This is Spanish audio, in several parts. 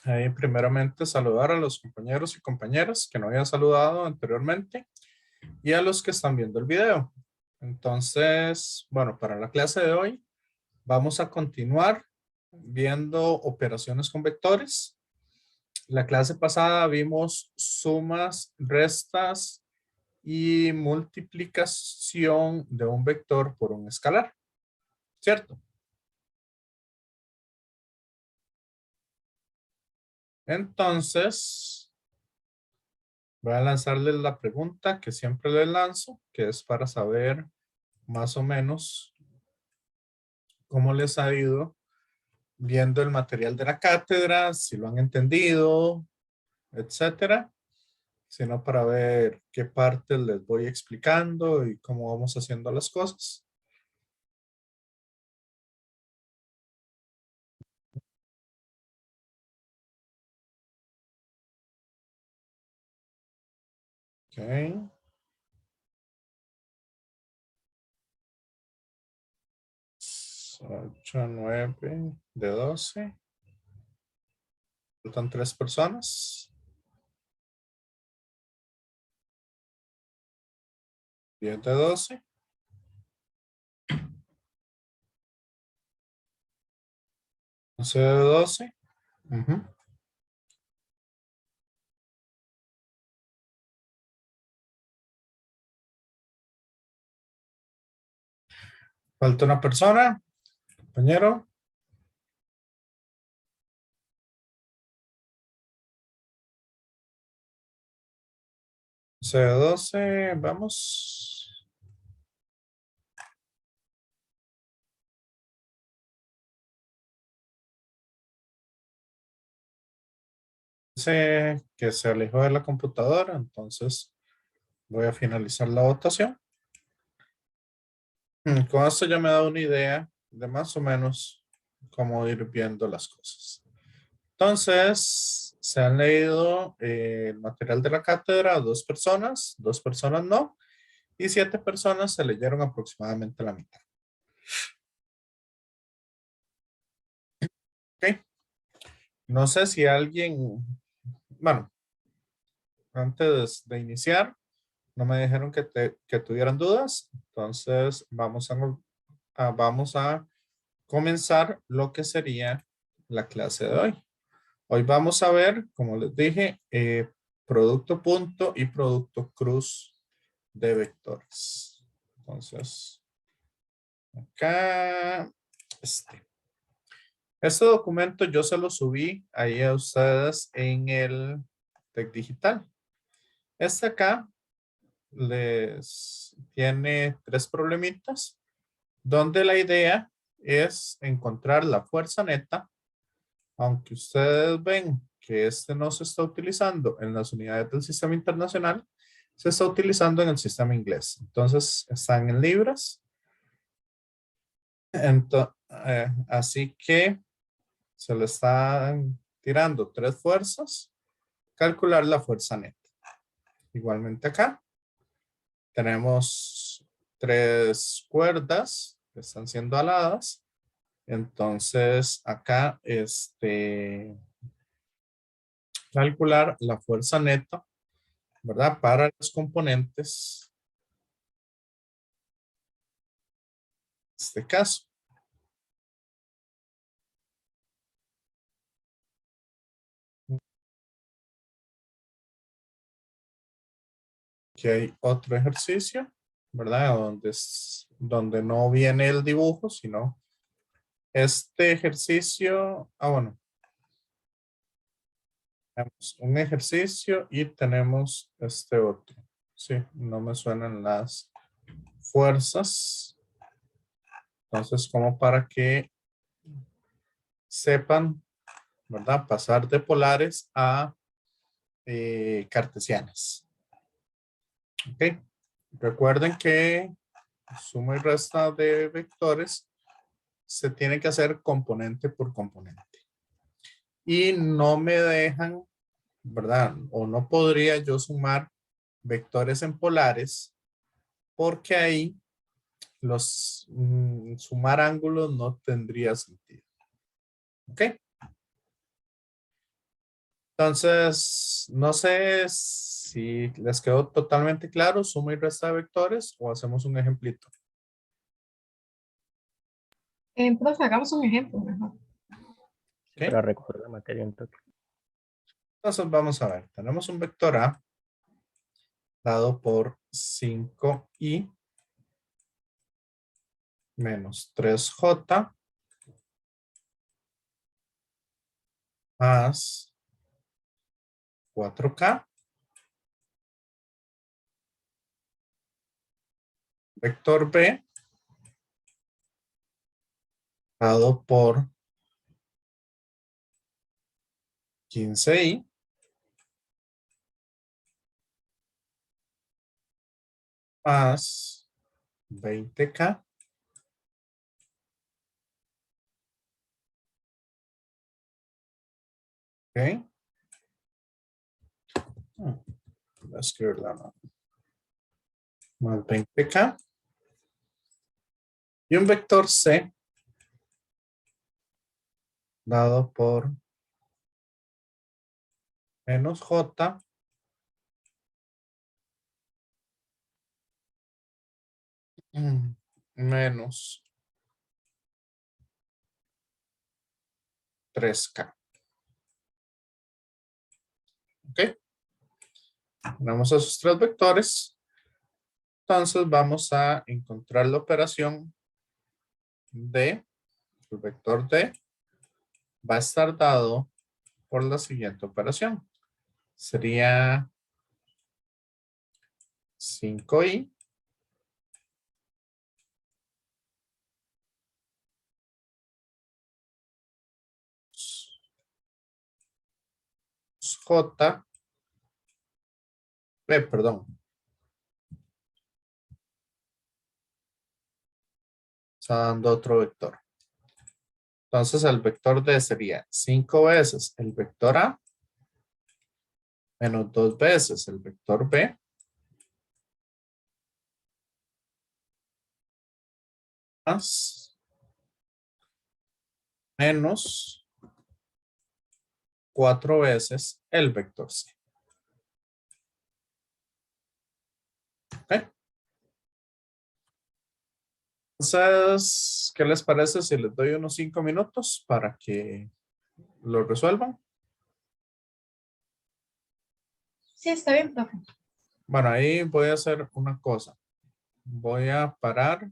Primeramente saludar a los compañeros y compañeras que no había saludado anteriormente y a los que están viendo el video. Entonces, bueno, para la clase de hoy vamos a continuar viendo operaciones con vectores. La clase pasada vimos sumas, restas y multiplicación de un vector por un escalar, ¿cierto? Entonces, voy a lanzarles la pregunta que siempre les lanzo, que es para saber más o menos cómo les ha ido viendo el material de la cátedra, si lo han entendido, etcétera, sino para ver qué partes les voy explicando y cómo vamos haciendo las cosas. Ok. 8, 9 de 12. Faltan 3 personas. 10 de 12. 11 de 12. Ujú. Falta una persona, compañero. 11 de 12. Vamos. Dice que se alejó de la computadora, entonces voy a finalizar la votación. Con esto ya me da una idea de más o menos cómo ir viendo las cosas. Entonces, se han leído el material de la cátedra, 2 personas no, y 7 personas se leyeron aproximadamente la mitad. ¿Ok? No sé si alguien, bueno, antes de iniciar, no me dijeron que tuvieran dudas, entonces vamos a comenzar lo que sería la clase de hoy. Hoy vamos a ver, como les dije, producto punto y producto cruz de vectores. Entonces, acá, este documento yo se lo subí ahí a ustedes en el Tec Digital. Este acá les tiene 3 problemitas, donde la idea es encontrar la fuerza neta, aunque ustedes ven que este no se está utilizando en las unidades del sistema internacional, se está utilizando en el sistema inglés. Entonces, están en libras. Así que se le están tirando 3 fuerzas. Calcular la fuerza neta. Igualmente acá tenemos 3 cuerdas que están siendo aladas. Entonces, acá, calcular la fuerza neta, ¿verdad? Para los componentes, en este caso. Aquí hay otro ejercicio, ¿verdad? Donde no viene el dibujo, sino este ejercicio. Bueno, tenemos un ejercicio y tenemos este otro. Sí, no me suenan las fuerzas. Entonces, como para que sepan, ¿verdad? Pasar de polares a cartesianas. ¿Ok? Recuerden que suma y resta de vectores se tiene que hacer componente por componente. Y no me dejan, ¿verdad? O no podría yo sumar vectores en polares porque ahí sumar ángulos no tendría sentido. ¿Ok? Entonces, no sé si les quedó totalmente claro suma y resta de vectores o hacemos un ejemplito. Profe, hagamos un ejemplo mejor. Sí, ¿Ok? para recoger la materia en toque. Entonces vamos a ver. Tenemos un vector A dado por 5i menos 3j más 4k. Vector B dado por 15i más 20k. ¿Ok? Voy a escribirla, ¿no? Más 20k. Y un vector C dado por menos j menos 3k. ¿Ok? Tenemos esos tres vectores. Entonces vamos a encontrar la operación D. El vector D va a estar dado por la siguiente operación. Sería 5i j, perdón. Está dando otro vector. Entonces el vector D sería 5 veces el vector A menos 2 veces el vector B más menos 4 veces el vector C. ¿Ok? Entonces, ¿qué les parece si les doy unos 5 minutos para que lo resuelvan? Sí, está bien, profe. Bueno, ahí voy a hacer una cosa. Voy a parar.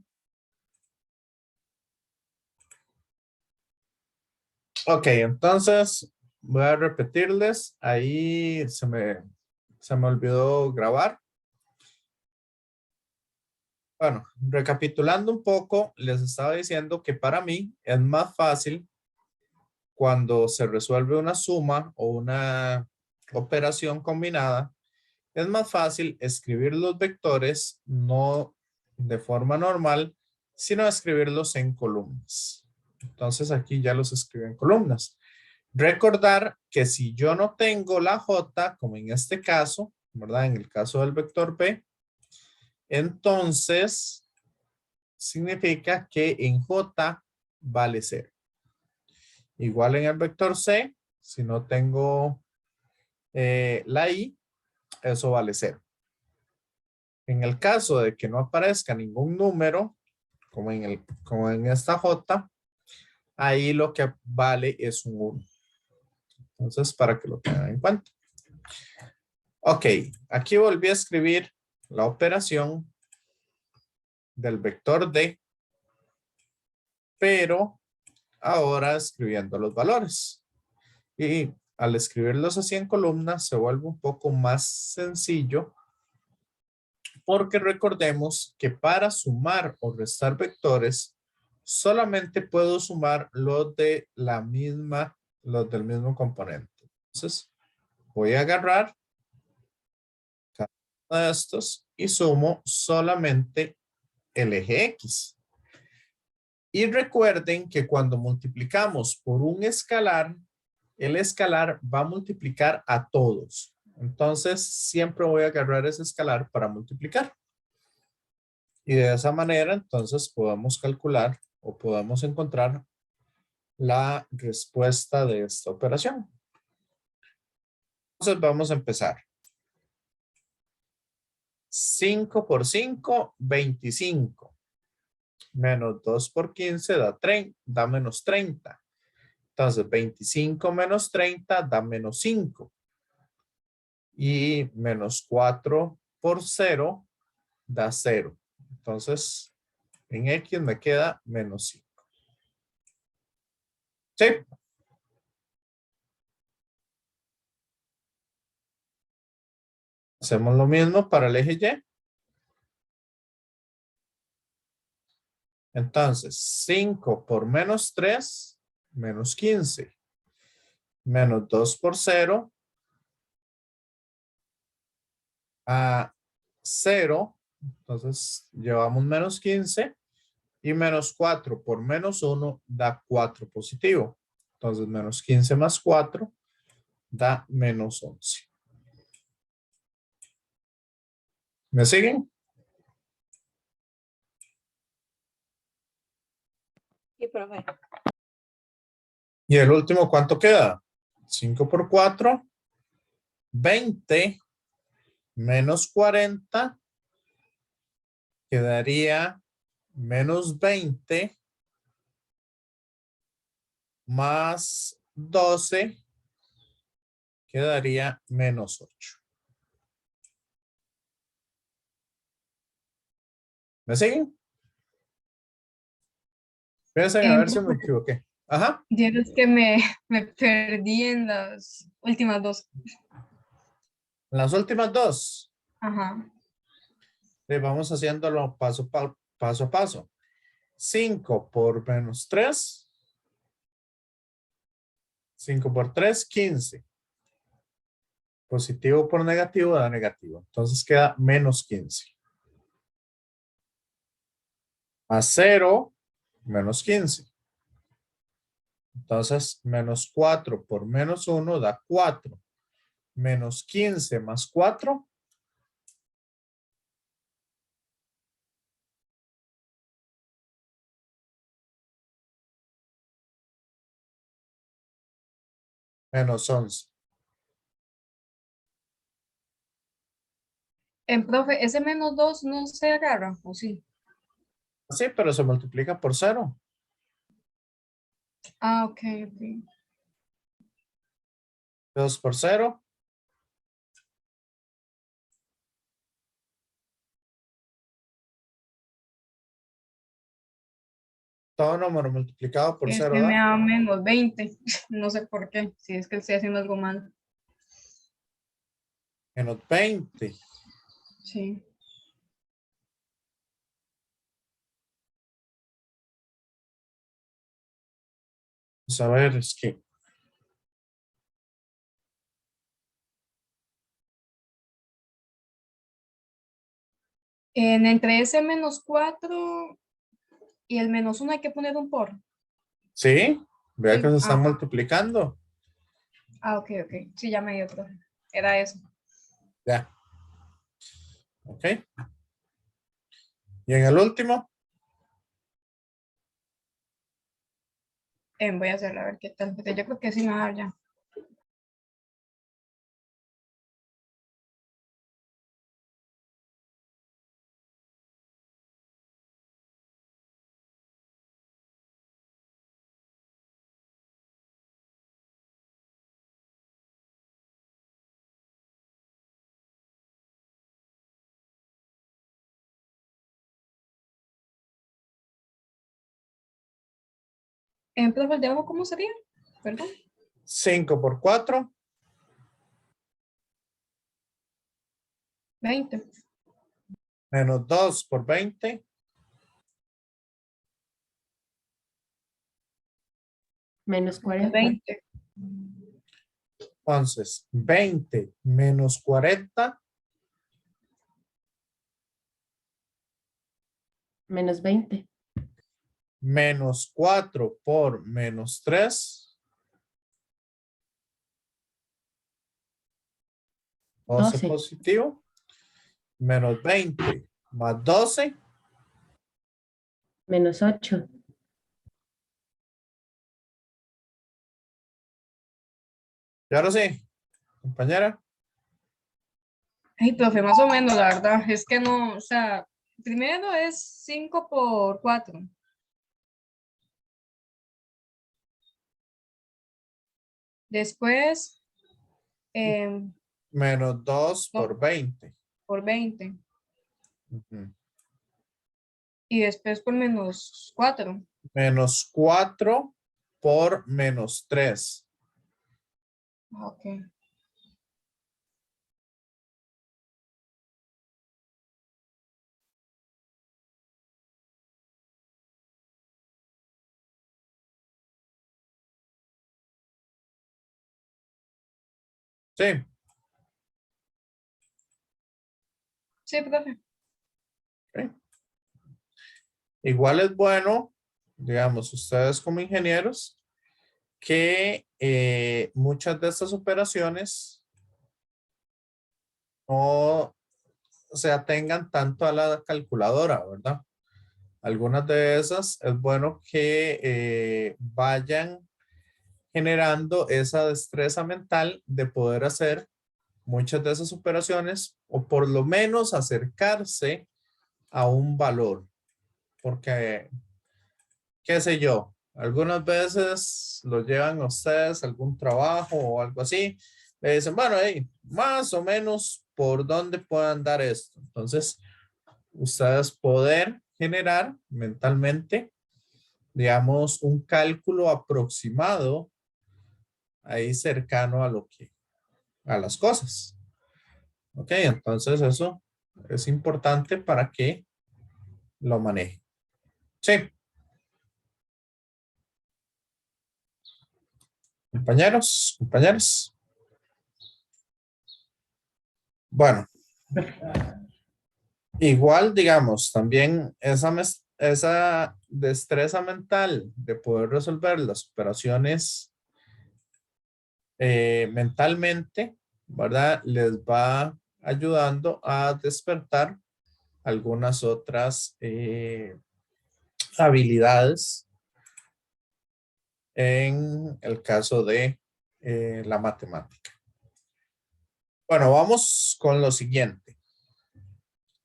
Ok, entonces voy a repetirles. Ahí se me olvidó grabar. Bueno, recapitulando un poco, les estaba diciendo que para mí es más fácil cuando se resuelve una suma o una operación combinada. Es más fácil escribir los vectores no de forma normal, sino escribirlos en columnas. Entonces aquí ya los escribo en columnas. Recordar que si yo no tengo la J, como en este caso, ¿verdad? En el caso del vector P, entonces significa que en J vale 0. Igual en el vector C, si no tengo la I, eso vale 0. En el caso de que no aparezca ningún número, como en esta J, ahí lo que vale es un 1. Entonces, para que lo tengan en cuenta. Ok, aquí volví a escribir la operación del vector D, pero ahora escribiendo los valores. Y al escribirlos así en columnas se vuelve un poco más sencillo porque recordemos que para sumar o restar vectores solamente puedo sumar los del mismo componente. Entonces voy a agarrar cada uno de estos y sumo solamente el eje X. Y recuerden que cuando multiplicamos por un escalar, el escalar va a multiplicar a todos. Entonces, siempre voy a agarrar ese escalar para multiplicar. Y de esa manera, entonces, podemos calcular o podemos encontrar la respuesta de esta operación. Entonces vamos a empezar. 5 por 5, 25. Menos 2 por 15 da menos 30. Entonces 25 menos 30 da menos 5. Y menos 4 por 0 da 0. Entonces en X me queda menos 5. ¿Sí? Hacemos lo mismo para el eje Y. Entonces, 5 por menos 3, menos 15. Menos 2 por 0, a 0. Entonces, llevamos menos 15. Y menos 4 por menos 1 da 4 positivo. Entonces, menos 15 más 4 da menos 11. ¿Me siguen? Sí, profe. Y el último, ¿cuánto queda? 5 por 4, 20 menos 40, quedaría menos 20 más 12, quedaría menos 8. ¿Me siguen? Piensen a ver si me Profe, equivoqué. Ajá. tienes que me perdí en las últimas dos. Las últimas dos. Ajá. Vamos haciéndolo paso a paso. 5 por menos 3. 5 por 3, 15. Positivo por negativo da negativo. Entonces queda menos 15. A 0, menos 15. Entonces, menos 4 por menos 1 da 4. Menos 15 más 4. Menos 11. Profe, ese menos dos no se agarra, ¿o sí? Sí, pero se multiplica por 0. Ah, ok, ok. 2 por 0. Todo número multiplicado por 0 Me da da menos 20. No sé por qué, si es que estoy haciendo algo mal. menos 20. Sí. Vamos a ver, es que Entre ese menos 4 y el menos 1 hay que poner un por. sí, vea que Sí. se están Ah, multiplicando. ok, ok. Sí, ya me dio otro. Era eso. Ya. Ok. Y en el último, Voy a hacerlo a ver qué tal. Pero yo creo que sí me va a dar ya. Profe, ¿de abajo cómo sería? Perdón. 5 por 4, 20. menos 2 por 20, Menos 40. 20. entonces 20 menos 40, Menos 20. menos 4 por menos 3, 12 12. positivo, menos 20 más 12, Menos 8. y ahora sí, compañera. Ay, profe, más o menos, la verdad. Es que no, o sea, primero es 5 por 4. Después, Menos 2 no, por 20. por 20. Ujú. Y después por menos 4. Menos 4 por menos 3. Ok. Sí. Sí, profe. Ok. Igual es bueno, digamos, ustedes como ingenieros, que muchas de estas operaciones no se atengan tanto a la calculadora, ¿verdad? Algunas de esas es bueno que vayan generando esa destreza mental de poder hacer muchas de esas operaciones o por lo menos acercarse a un valor, porque, qué sé yo, algunas veces lo llevan a ustedes a algún trabajo o algo así, le dicen, bueno, hey, más o menos por dónde puedan dar esto. Entonces, ustedes poder generar mentalmente, digamos, un cálculo aproximado ahí cercano a lo que, a las cosas. Ok, entonces eso es importante para que lo maneje. Sí, compañeros, compañeras. Bueno, igual, digamos, también esa destreza mental de poder resolver las operaciones mentalmente, ¿verdad? Les va ayudando a despertar algunas otras habilidades en el caso de la matemática. Bueno, vamos con lo siguiente.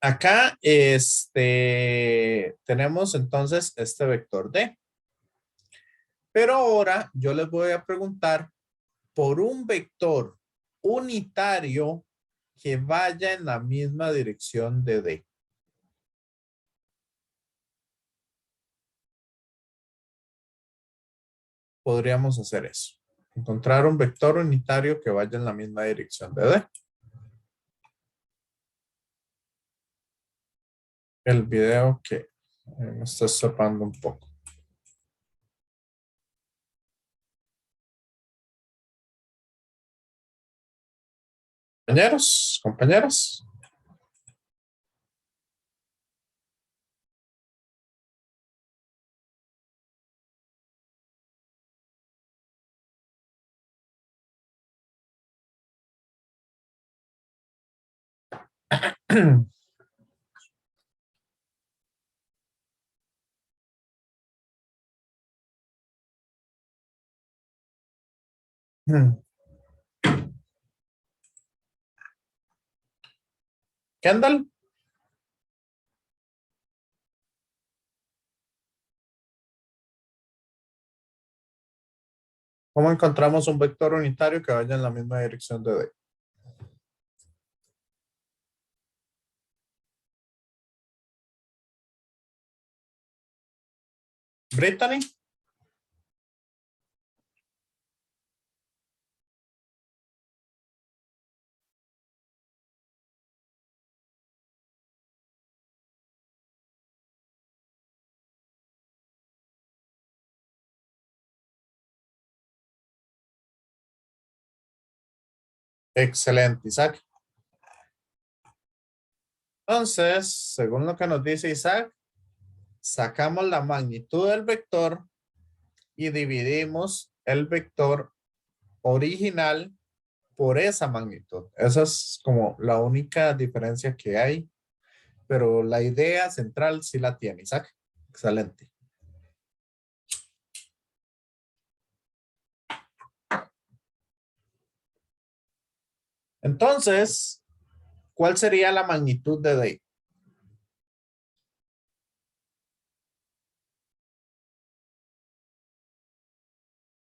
Acá tenemos entonces este vector D. Pero ahora yo les voy a preguntar por un vector unitario que vaya en la misma dirección de D. Podríamos hacer eso. Encontrar un vector unitario que vaya en la misma dirección de D. El video que me está escapando un poco. Compañeros, compañeras. Kendall, ¿cómo encontramos un vector unitario que vaya en la misma dirección de D? Brittany. Excelente, Isaac. Entonces, según lo que nos dice Isaac, sacamos la magnitud del vector y dividimos el vector original por esa magnitud. Esa es como la única diferencia que hay, pero la idea central sí la tiene Isaac. Excelente. Entonces, ¿cuál sería la magnitud de D?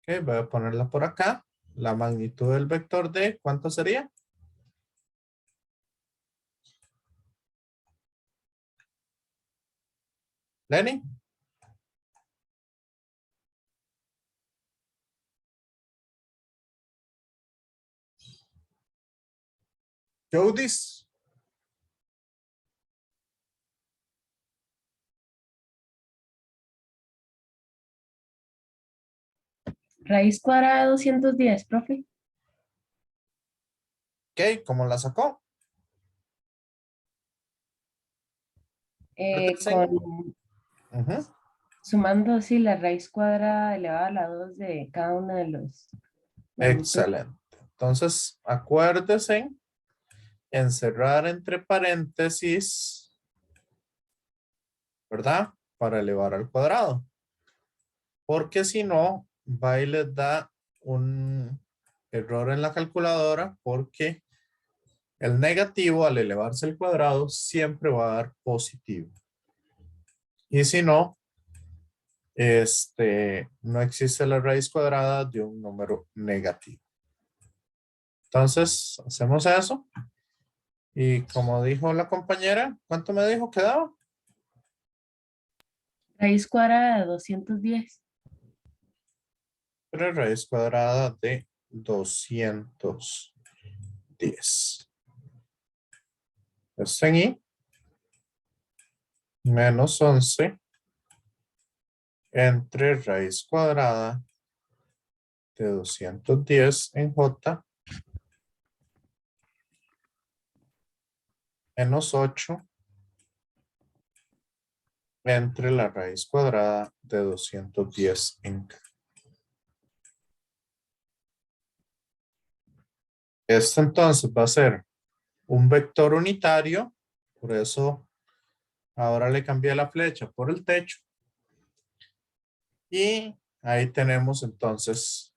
Ok, voy a ponerla por acá. La magnitud del vector D, ¿cuánto sería? Lenny. Jodis. Raíz cuadrada de 210, profe. Ok, ¿cómo la sacó? Con, Ujú. sumando, sí, la raíz cuadrada elevada a la 2 de cada uno de los magnitudes. Excelente. Entonces, acuérdese encerrar entre paréntesis, ¿verdad? Para elevar al cuadrado. Porque si no, va y les da un error en la calculadora porque el negativo al elevarse al cuadrado siempre va a dar positivo. Y si no, no existe la raíz cuadrada de un número negativo. Entonces, hacemos eso. Y como dijo la compañera, ¿cuánto me dijo que daba? Raíz cuadrada de 210. 3 raíz cuadrada de 210. Esto en I. Menos 11 entre raíz cuadrada de 210 en J menos 8 entre la raíz cuadrada de 210 en K. Esto entonces va a ser un vector unitario, por eso ahora le cambié la flecha por el techo. Y ahí tenemos entonces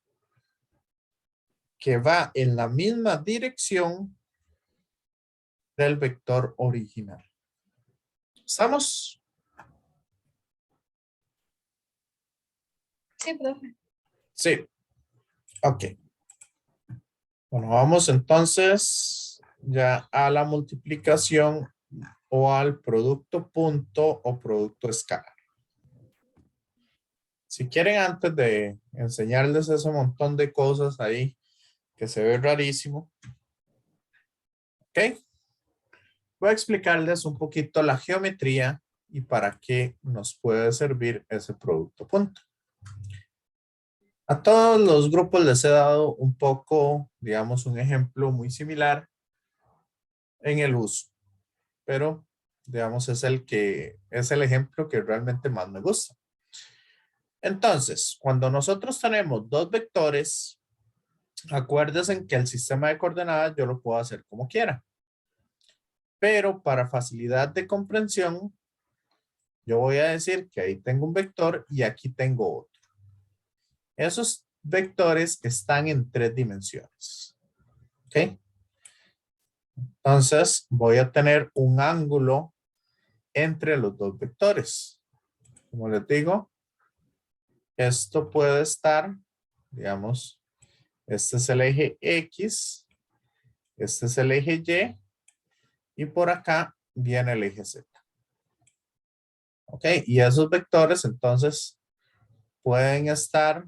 que va en la misma dirección del vector original. ¿Estamos? Sí, profe. Sí. Ok. Bueno, vamos entonces ya a la multiplicación o al producto punto o producto escalar. Si quieren, antes de enseñarles ese montón de cosas ahí que se ve rarísimo, ¿ok? Voy a explicarles un poquito la geometría y para qué nos puede servir ese producto punto. A todos los grupos les he dado un poco, digamos, un ejemplo muy similar en el uso, pero digamos es el ejemplo que realmente más me gusta. Entonces, cuando nosotros tenemos dos vectores, acuérdense que el sistema de coordenadas yo lo puedo hacer como quiera, pero para facilidad de comprensión, yo voy a decir que ahí tengo un vector y aquí tengo otro. Esos vectores están en 3 dimensiones. ¿Ok? Entonces, voy a tener un ángulo entre los dos vectores. Como les digo, esto puede estar, digamos, este es el eje X, este es el eje Y por acá viene el eje Z. ¿Ok? Y esos vectores entonces pueden estar,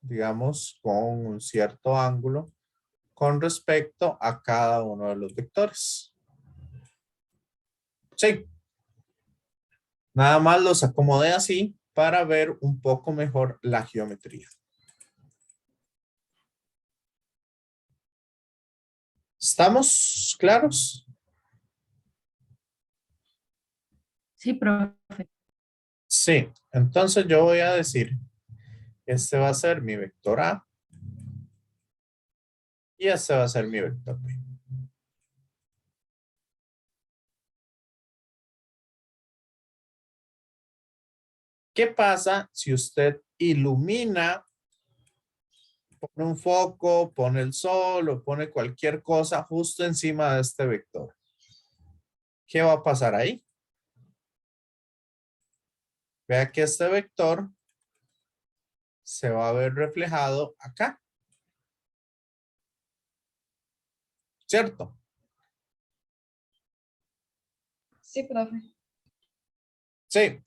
digamos, con un cierto ángulo con respecto a cada uno de los vectores. Sí. Nada más los acomodé así para ver un poco mejor la geometría. ¿Estamos claros? Sí, profe. Sí. Entonces yo voy a decir, este va a ser mi vector A y este va a ser mi vector B. ¿Qué pasa si usted ilumina Pone un foco, pone el sol o pone cualquier cosa justo encima de este vector. ¿Qué va a pasar ahí? Vea que este vector se va a ver reflejado acá. ¿Cierto? Sí, profe. Sí.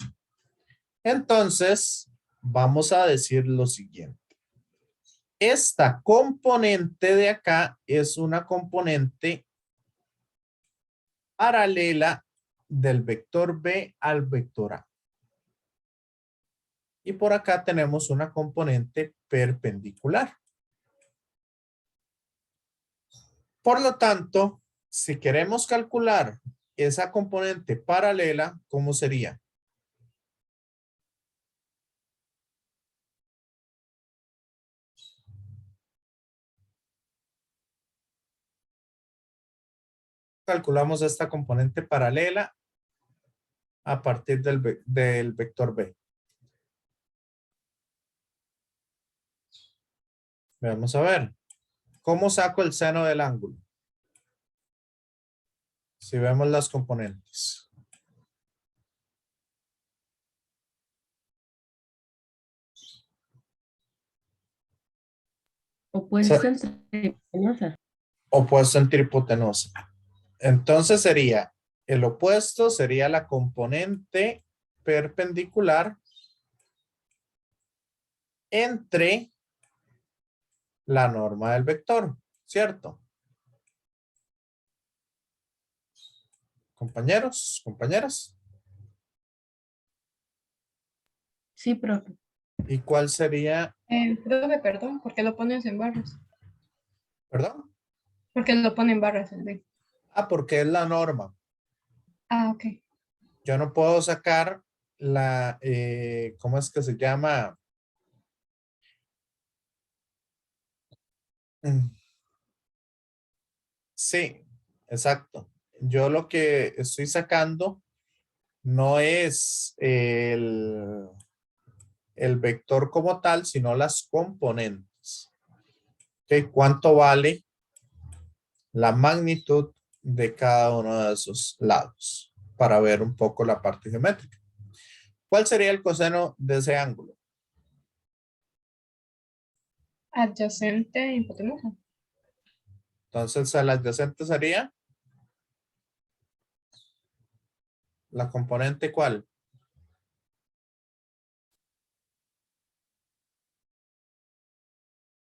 Entonces, vamos a decir lo siguiente. Esta componente de acá es una componente paralela del vector B al vector A. Y por acá tenemos una componente perpendicular. Por lo tanto, si queremos calcular esa componente paralela, ¿cómo sería? Calculamos esta componente paralela a partir del vector B. Vamos a ver. ¿Cómo saco el seno del ángulo? Si vemos las componentes. Opuesto entre hipotenusa. Opuesto entre hipotenusa. Entonces sería, el opuesto sería la componente perpendicular entre la norma del vector, ¿cierto? Compañeros, compañeras. Sí, profe. ¿Y cuál sería, Profe, perdón, ¿por qué lo pones en barras? perdón? ¿Por qué lo pone en barras el B? Ah, porque es la norma. Ah, ok. Yo no puedo sacar la, ¿cómo es que se llama? Mm, Sí, exacto. Yo lo que estoy sacando no es el vector como tal, sino las componentes. ¿Ok? ¿Cuánto vale la magnitud de cada uno de esos lados? Para ver un poco la parte geométrica. ¿Cuál sería el coseno de ese ángulo? Adyacente e hipotenusa. Entonces, el adyacente sería la componente ¿cuál?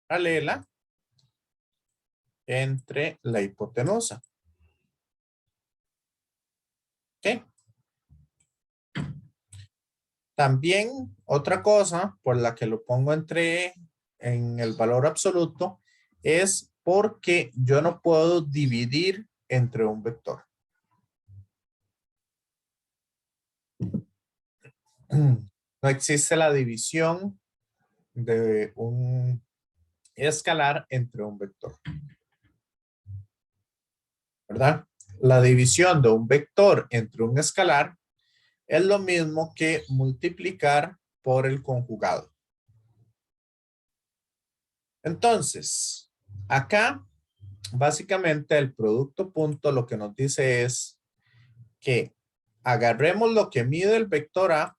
Paralela entre la hipotenusa. ¿Ok? También otra cosa por la que lo pongo en el valor absoluto es porque yo no puedo dividir entre un vector. No existe la división de un escalar entre un vector, ¿verdad? La división de un vector entre un escalar es lo mismo que multiplicar por el conjugado. Entonces, acá, básicamente el producto punto lo que nos dice es que agarremos lo que mide el vector A,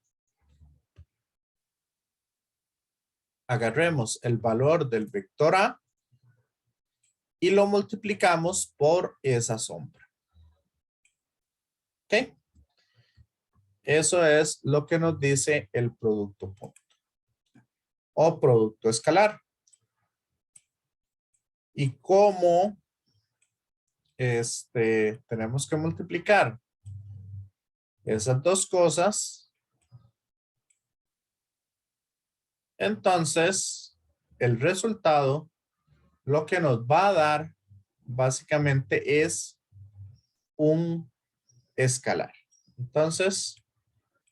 agarremos el valor del vector A y lo multiplicamos por esa sombra. ¿Ok? Eso es lo que nos dice el producto punto o producto escalar. ¿Y cómo tenemos que multiplicar esas dos cosas? Entonces, el resultado, lo que nos va a dar básicamente es un escalar. Entonces,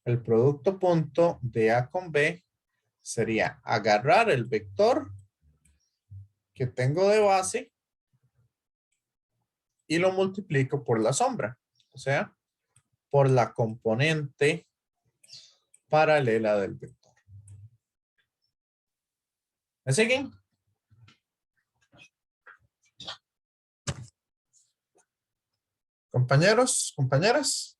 el producto punto de A con B sería agarrar el vector que tengo de base y lo multiplico por la sombra, o sea, por la componente paralela del vector. ¿Me siguen? Compañeros, compañeras.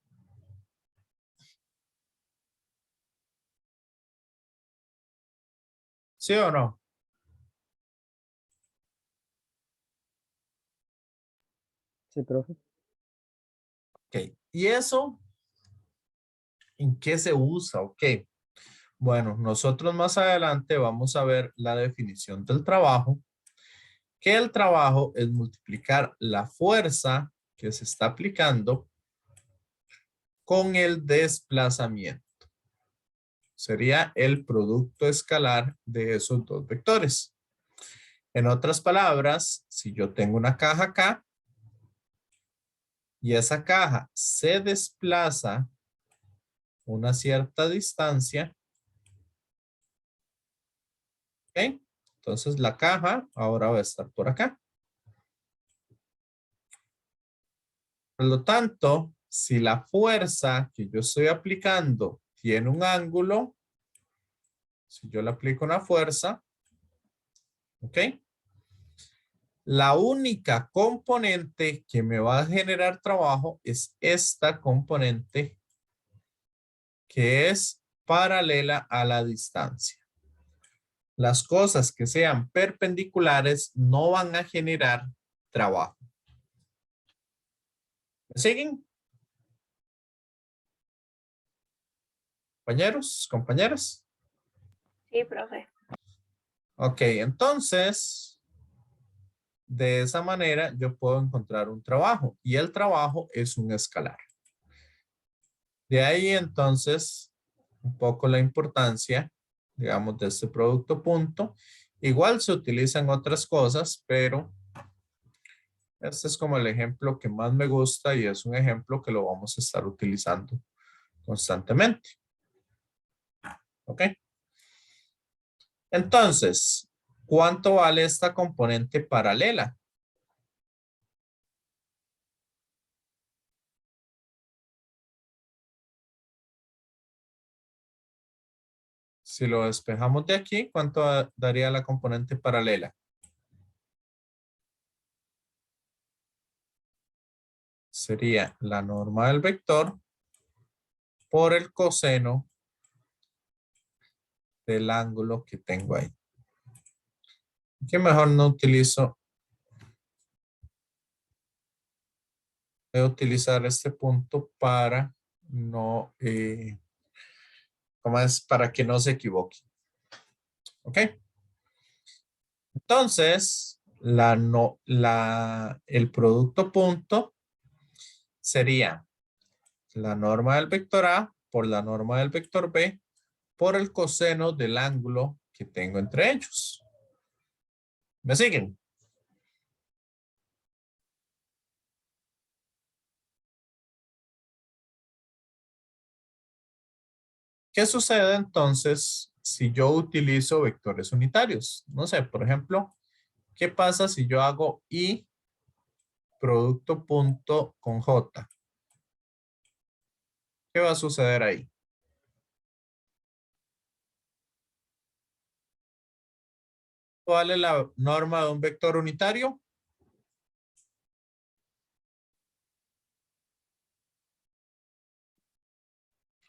¿Sí o no? Sí, profe. Ok. ¿Y eso en qué se usa? Ok. Bueno, nosotros más adelante vamos a ver la definición del trabajo, que el trabajo es multiplicar la fuerza que se está aplicando con el desplazamiento. Sería el producto escalar de esos dos vectores. En otras palabras, si yo tengo una caja acá y esa caja se desplaza una cierta distancia, ¿ok? Entonces la caja ahora va a estar por acá. Por lo tanto, si la fuerza que yo estoy aplicando tiene un ángulo, si yo le aplico una fuerza, ¿ok? La única componente que me va a generar trabajo es esta componente que es paralela a la distancia. Las cosas que sean perpendiculares no van a generar trabajo. ¿Me siguen? Compañeros, compañeras. Sí, profe. Ok, entonces, de esa manera yo puedo encontrar un trabajo y el trabajo es un escalar. De ahí entonces, un poco la importancia, digamos, de este producto punto. Igual se utilizan otras cosas, pero este es como el ejemplo que más me gusta y es un ejemplo que lo vamos a estar utilizando constantemente. ¿Ok? Entonces, ¿cuánto vale esta componente paralela? Si lo despejamos de aquí, ¿cuánto daría la componente paralela? Sería la norma del vector por el coseno del ángulo que tengo ahí. Que mejor no utilizo. Voy a utilizar este punto para no, ¿cómo es? Para que no se equivoque. ¿Ok? Entonces, el producto punto sería la norma del vector A por la norma del vector B por el coseno del ángulo que tengo entre ellos. ¿Me siguen? ¿Qué sucede entonces si yo utilizo vectores unitarios? No sé, por ejemplo, ¿qué pasa si yo hago I producto punto con J? ¿Qué va a suceder ahí? ¿Cuál es la norma de un vector unitario?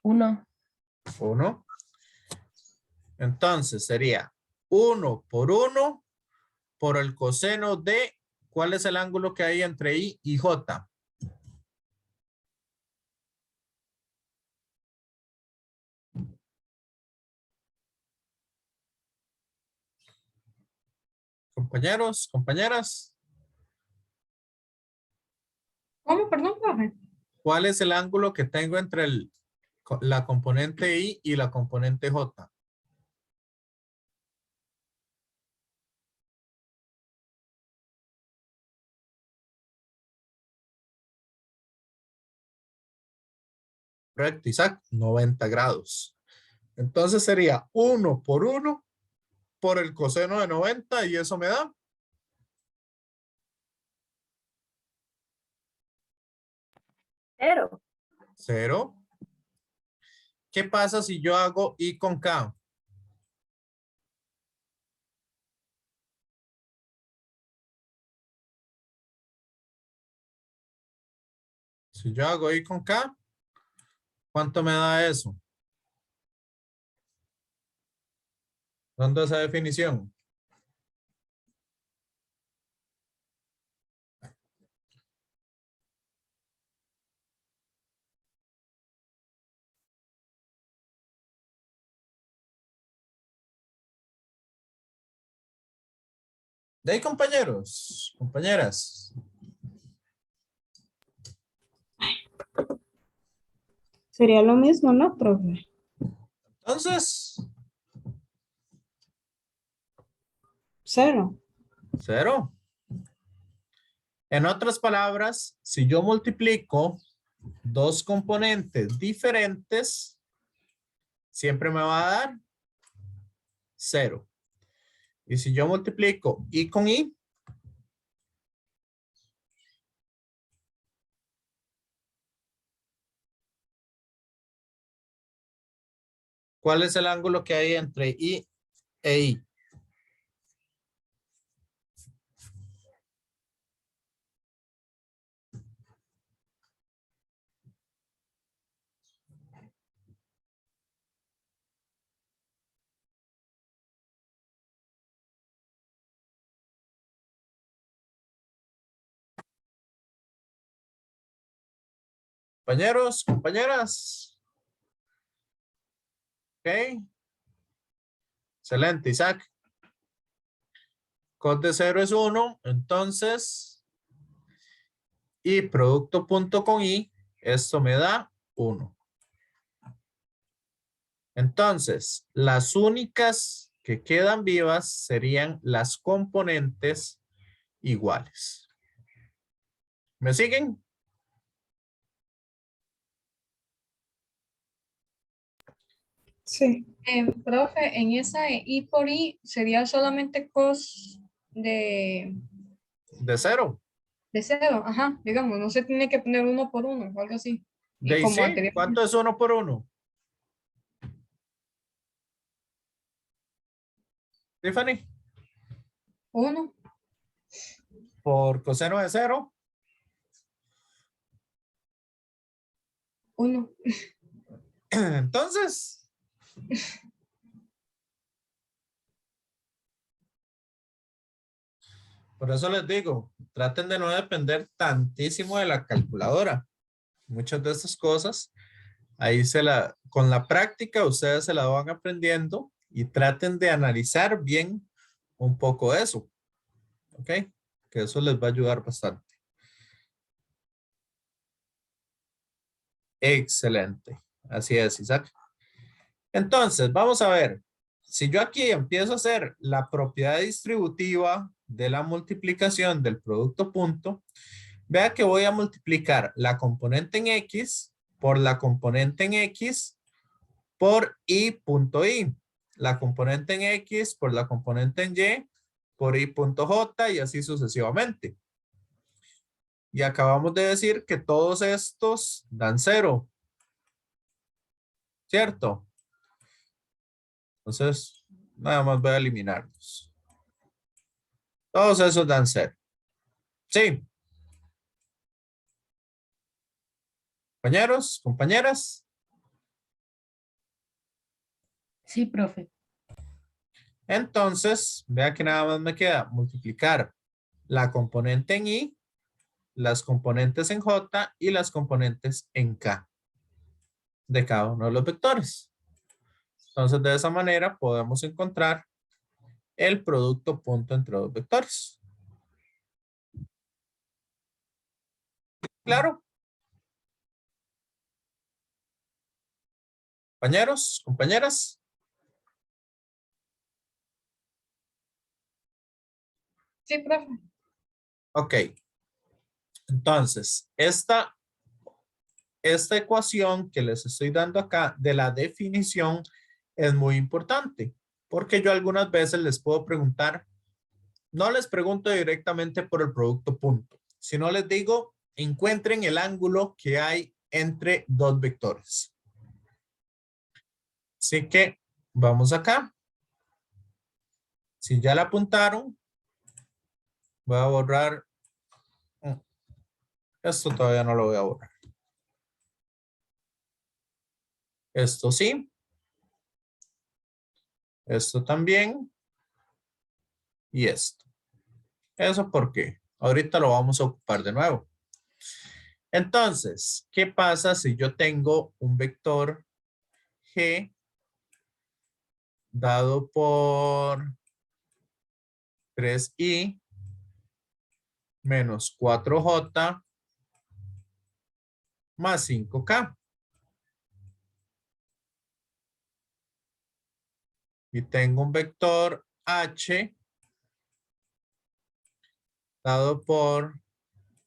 1. 1. Entonces sería 1 por 1 por el coseno de, ¿cuál es el ángulo que hay entre I y J? Compañeros, compañeras, ¿Cómo? Perdón, profe. ¿cuál es el ángulo que tengo entre la componente I y la componente J? Correcto, Isaac, 90 grados. Entonces sería 1 por 1 por el coseno de 90 y eso me da 0. 0. ¿Qué pasa si yo hago I con K? Si yo hago I con K, ¿cuánto me da eso? ¿Dónde esa definición? De ahí, compañeros, compañeras. Sería lo mismo, ¿no, profe? Entonces, 0. 0. En otras palabras, si yo multiplico dos componentes diferentes, siempre me va a dar 0. Y si yo multiplico I con I, ¿cuál es el ángulo que hay entre I e I? Compañeros, compañeras. Ok. Excelente, Isaac. Cos de 0 es 1, entonces, y producto punto con I, esto me da 1. Entonces, las únicas que quedan vivas serían las componentes iguales. ¿Me siguen? Sí. Profe, en esa de I por I sería solamente cos De 0. de 0, ajá, digamos, no se tiene que poner 1 por 1 o algo así. Y De como sí. ¿Cuánto anteriormente, es 1 por 1? Tiffany. 1, Por coseno de 0. 1. Entonces, por eso les digo, traten de no depender tantísimo de la calculadora. Muchas de estas cosas, ahí con la práctica ustedes se la van aprendiendo y traten de analizar bien un poco eso. ¿Ok? Que eso les va a ayudar bastante. Excelente. Así es, Isaac. Entonces, vamos a ver. Si yo aquí empiezo a hacer la propiedad distributiva de la multiplicación del producto punto, vea que voy a multiplicar la componente en X por la componente en X por I punto I. La componente en X por la componente en Y por I punto J y así sucesivamente. Y acabamos de decir que todos estos dan 0. ¿Cierto? Entonces, nada más voy a eliminarlos. Todos esos dan 0. Sí. Compañeros, compañeras. Sí, profe. Entonces, vea que nada más me queda multiplicar la componente en I, las componentes en J y las componentes en K de cada uno de los vectores. Entonces, de esa manera podemos encontrar el producto punto entre dos vectores. Claro. Compañeros, compañeras. Sí, profe. Ok. Entonces, esta ecuación que les estoy dando acá de la definición es muy importante porque yo algunas veces les puedo preguntar, no les pregunto directamente por el producto punto, sino les digo, encuentren el ángulo que hay entre dos vectores. Así que vamos acá. Si ya la apuntaron, voy a borrar. Esto todavía no lo voy a borrar. Esto sí. Esto también. Y esto. ¿Eso por qué? Ahorita lo vamos a ocupar de nuevo. Entonces, ¿qué pasa si yo tengo un vector G dado por 3i menos 4j más 5k? Y tengo un vector h dado por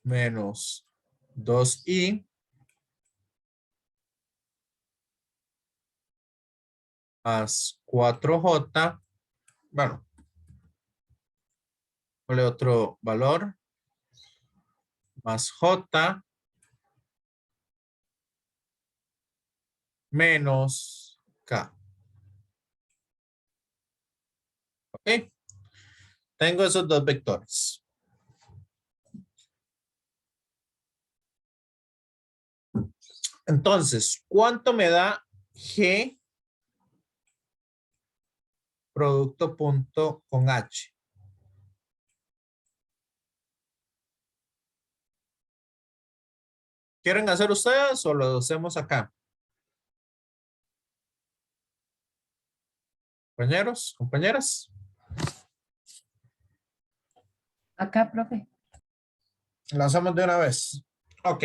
menos 2i más 4j. Bueno, ¿cuál es otro valor? Más j menos k. ¿Ok? Tengo esos dos vectores. Entonces, ¿cuánto me da G producto punto con H? ¿Quieren hacer ustedes o lo hacemos acá? Compañeros, compañeras. Acá, profe. Lo hacemos de una vez. Ok.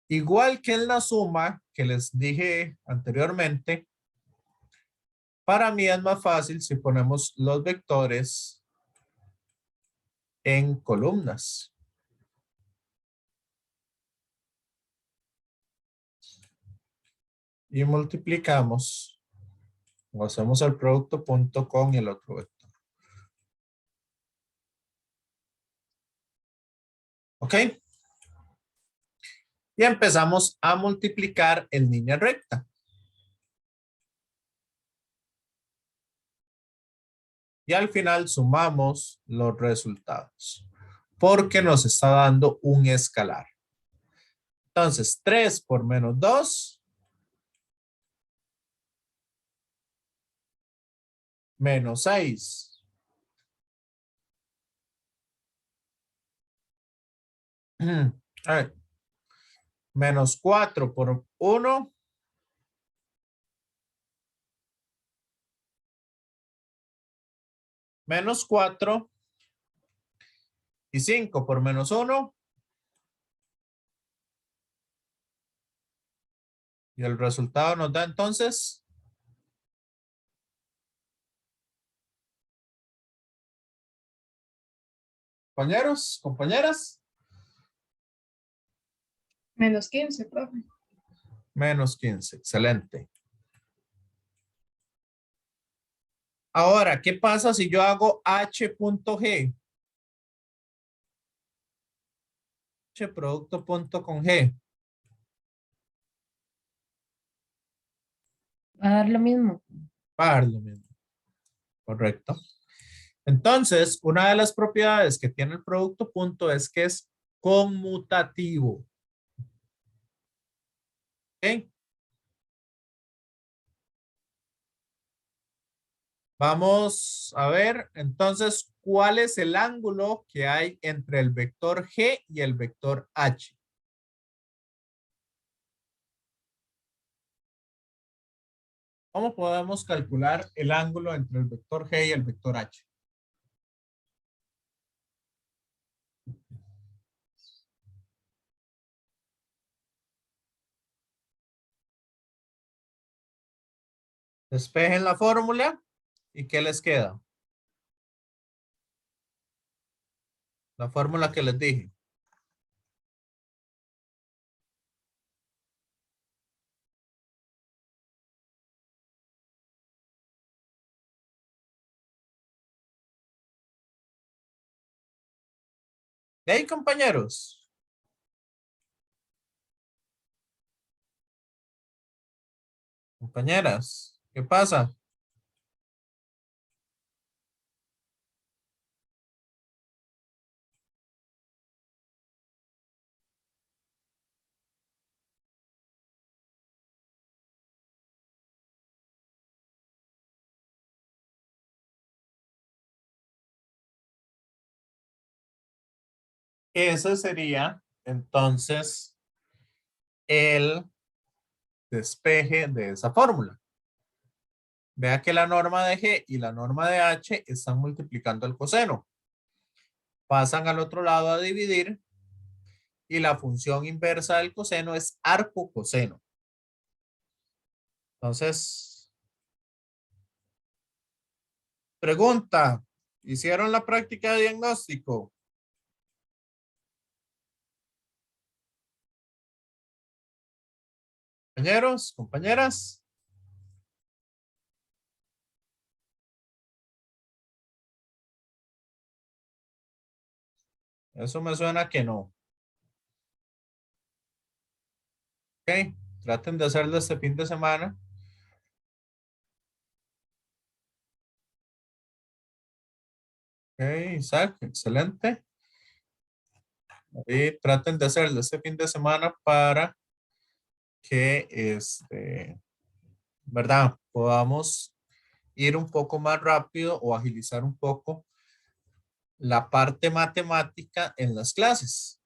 Igual que en la suma que les dije anteriormente, para mí es más fácil si ponemos los vectores en columnas. Y multiplicamos o hacemos el producto punto con el otro vector. ¿Ok? Y empezamos a multiplicar en línea recta. Y al final sumamos los resultados. Porque nos está dando un escalar. Entonces, 3 por menos 2 menos 6. A ver, menos 4 por 1. Menos 4. Y 5 por menos 1. Y el resultado nos da entonces compañeros, compañeras, Menos 15, profe. menos 15. Excelente. Ahora, ¿qué pasa si yo hago H.G? H producto punto con G. Va a dar lo mismo. Va a dar lo mismo. Correcto. Entonces, una de las propiedades que tiene el producto punto es que es conmutativo. ¿Ok? Vamos a ver entonces cuál es el ángulo que hay entre el vector G y el vector H. ¿Cómo podemos calcular el ángulo entre el vector G y el vector H? Despejen la fórmula y ¿qué les queda? La fórmula que les dije. ¿De compañeros? Compañeras, ¿qué pasa? ese sería entonces el despeje de esa fórmula. Vea que la norma de G y la norma de H están multiplicando el coseno. Pasan al otro lado a dividir y la función inversa del coseno es arco coseno. Entonces, pregunta, ¿hicieron la práctica de diagnóstico? Compañeros, compañeras. Eso me suena que no. Ok, traten de hacerlo este fin de semana. Ok, Isaac, excelente. Y traten de hacerlo este fin de semana para que, ¿verdad? Podamos ir un poco más rápido o agilizar un poco la parte matemática en las clases.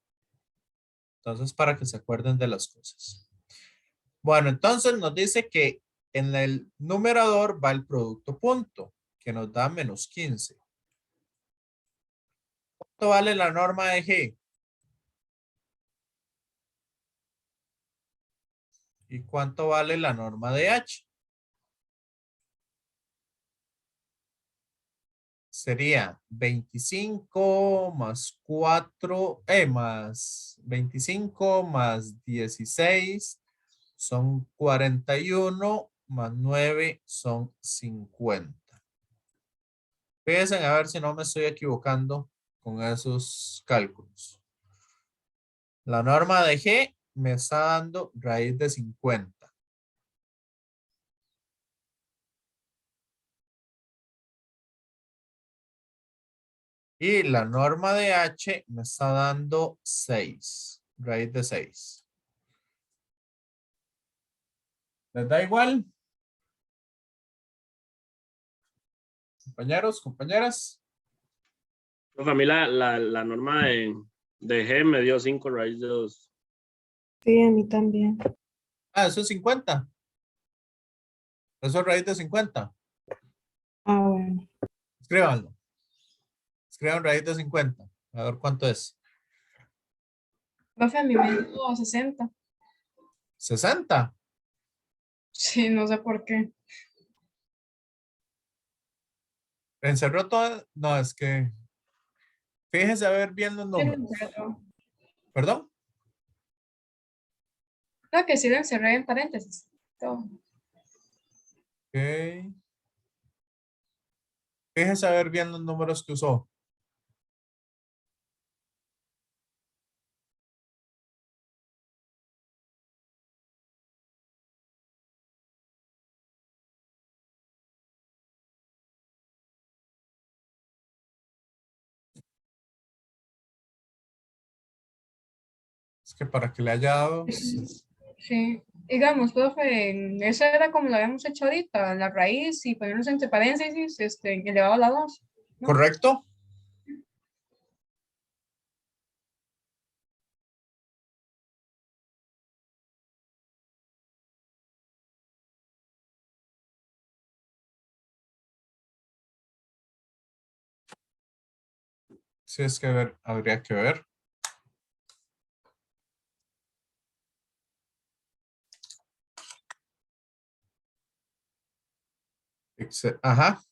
Entonces, para que se acuerden de las cosas. Bueno, entonces nos dice que en el numerador va el producto punto, que nos da menos 15. ¿Cuánto vale la norma de G? ¿Y cuánto vale la norma de H? Sería 25 más 4, más 25 más 16 son 41, más 9 son 50. Fíjense a ver si no me estoy equivocando con esos cálculos. La norma de G me está dando raíz de 50. Y la norma de H me está dando 6, raíz de 6. ¿Les da igual? Compañeros, compañeras. Profe, a mí la norma de G me dio 5 raíz de 2. Sí, a mí también. Ah, eso es 50. Eso es raíz de 50. Ah, bueno. Escríbanlo. Escriban raíz de 50. A ver cuánto es. Profe, a mí me dio 60. 60. Sí, no sé por qué. Encerró todo. No, es que fíjense a ver bien los Sí, lo números. encerró. ¿Perdón? No, que sí lo encerré en paréntesis. Todo. Ok. Fíjense a ver bien los números que usó. Es que para que le haya dado. Sí. Digamos, profe, eso era como lo habíamos hecho ahorita, la raíz y ponernos entre paréntesis, elevado a la 2. ¿No? ¿Correcto? Sí, es que ver, habría que ver. Ajá.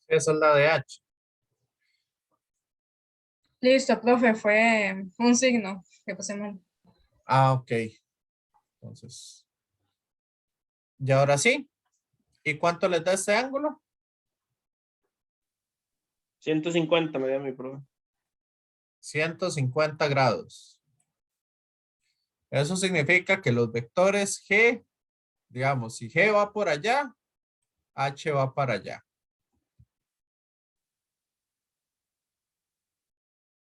Esa es la de H. Listo, profe, fue un signo que puse mal. Ah, ok. Entonces. Y ahora sí. ¿Y cuánto les da este ángulo? 150 me dio mi profe. 150 grados. Eso significa que los vectores G, digamos, si G va por allá, H va para allá.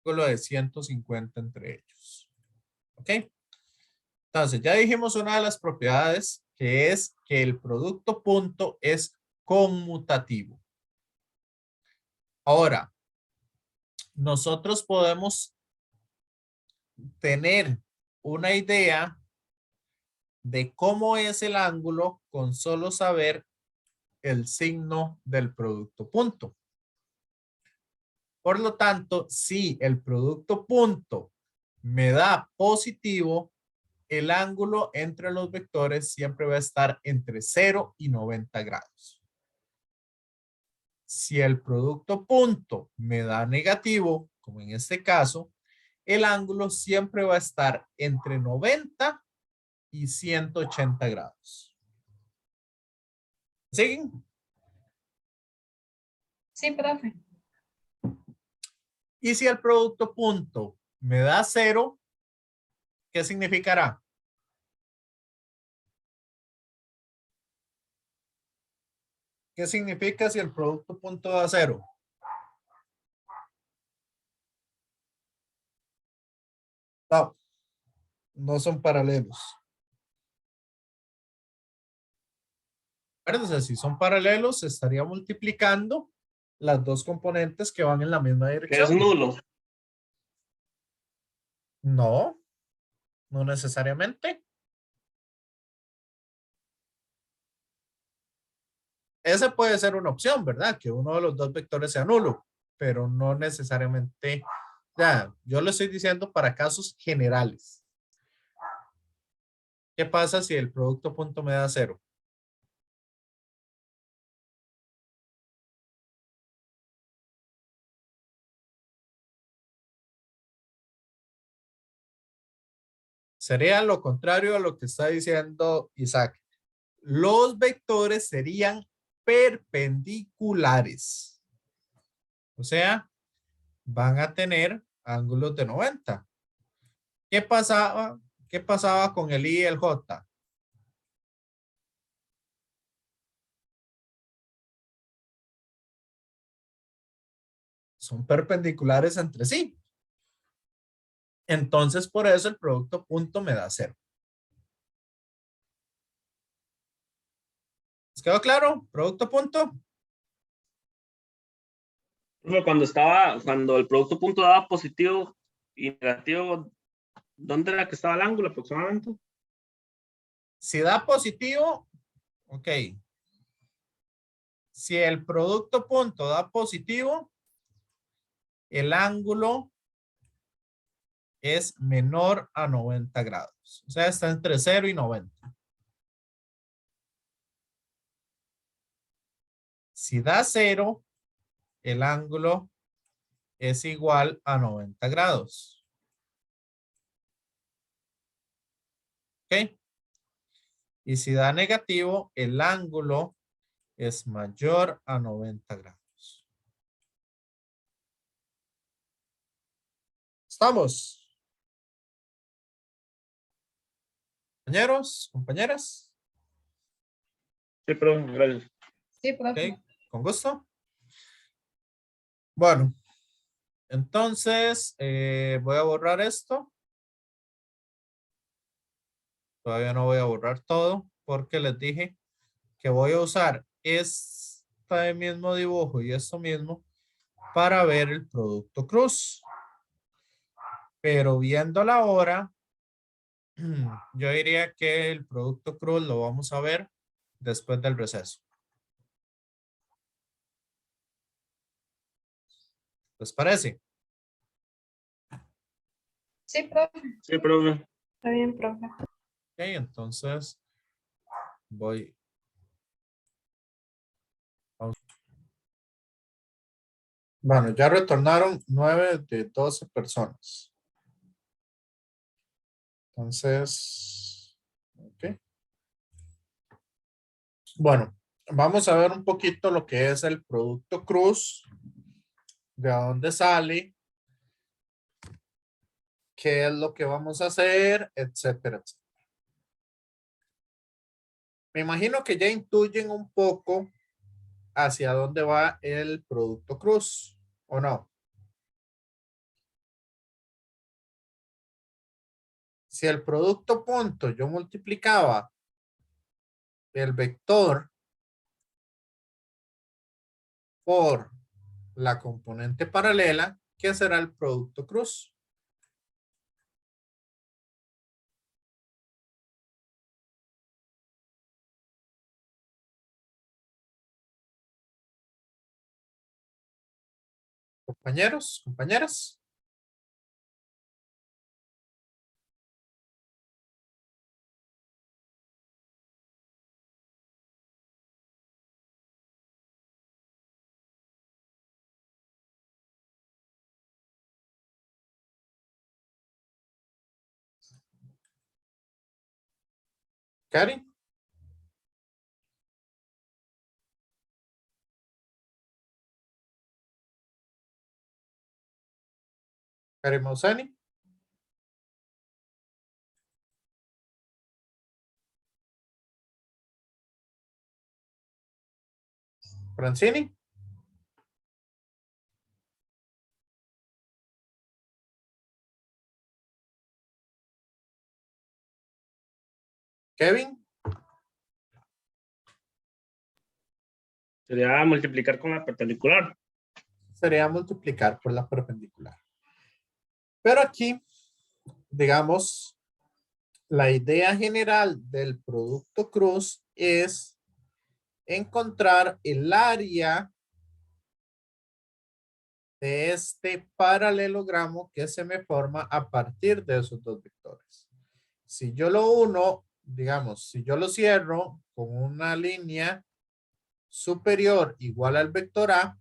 Ángulo de 150 entre ellos. ¿Ok? Entonces, ya dijimos una de las propiedades que es que el producto punto es conmutativo. Ahora, nosotros podemos tener una idea de cómo es el ángulo con solo saber el signo del producto punto. Por lo tanto, si el producto punto me da positivo, el ángulo entre los vectores siempre va a estar entre 0 y 90 grados. Si el producto punto me da negativo, como en este caso, el ángulo siempre va a estar entre 90 y 180 grados. ¿Siguen? Sí, profe. Y si el producto punto me da 0, ¿qué significará? ¿Qué significa si el producto punto da 0? No, no son paralelos. Entonces, si son paralelos, se estaría multiplicando las dos componentes que van en la misma Que dirección. es nulo. No, no necesariamente. Esa puede ser una opción, ¿verdad? Que uno de los dos vectores sea nulo, pero no necesariamente. Ya, yo le estoy diciendo para casos generales. ¿Qué pasa si el producto punto me da 0? Sería lo contrario a lo que está diciendo Isaac. Los vectores serían perpendiculares. O sea, van a tener ángulos de 90. ¿Qué pasaba? ¿Qué pasaba con el I y el J? Son perpendiculares entre sí. Entonces, por eso el producto punto me da 0. ¿Les quedó claro? Producto punto. Cuando el producto punto daba positivo y negativo, ¿dónde era que estaba el ángulo aproximadamente? Si da positivo, ok. Si el producto punto da positivo, el ángulo es menor a 90 grados. O sea, está entre 0 y 90. Si da 0, el ángulo es igual a 90 grados. ¿Ok? Y si da negativo, el ángulo es mayor a 90 grados. ¿Estamos? Compañeros, compañeras. Sí, pero gracias. Sí, profe. Ok, con gusto. Bueno, entonces voy a borrar esto. Todavía no voy a borrar todo porque les dije que voy a usar este mismo dibujo y esto mismo para ver el producto cruz. Pero viendo la hora, yo diría que el producto cruz lo vamos a ver después del receso. ¿Les parece? Sí, profe. Sí, profe. Está bien, profe. Ok, entonces voy. Bueno, ya retornaron 9 de 12 personas. Entonces, ok. Bueno, vamos a ver un poquito lo que es el producto cruz, de dónde sale, qué es lo que vamos a hacer, etcétera, etcétera. Me imagino que ya intuyen un poco hacia dónde va el producto cruz, ¿o no? Si el producto punto yo multiplicaba el vector por la componente paralela, ¿qué será el producto cruz? Compañeros, compañeras. Cari. Cari Mausani. Francini. Kevin. Sería multiplicar con la perpendicular. Sería multiplicar por la perpendicular. Pero aquí, digamos, la idea general del producto cruz es encontrar el área de este paralelogramo que se me forma a partir de esos dos vectores. Si yo lo uno, digamos, si yo lo cierro con una línea superior igual al vector A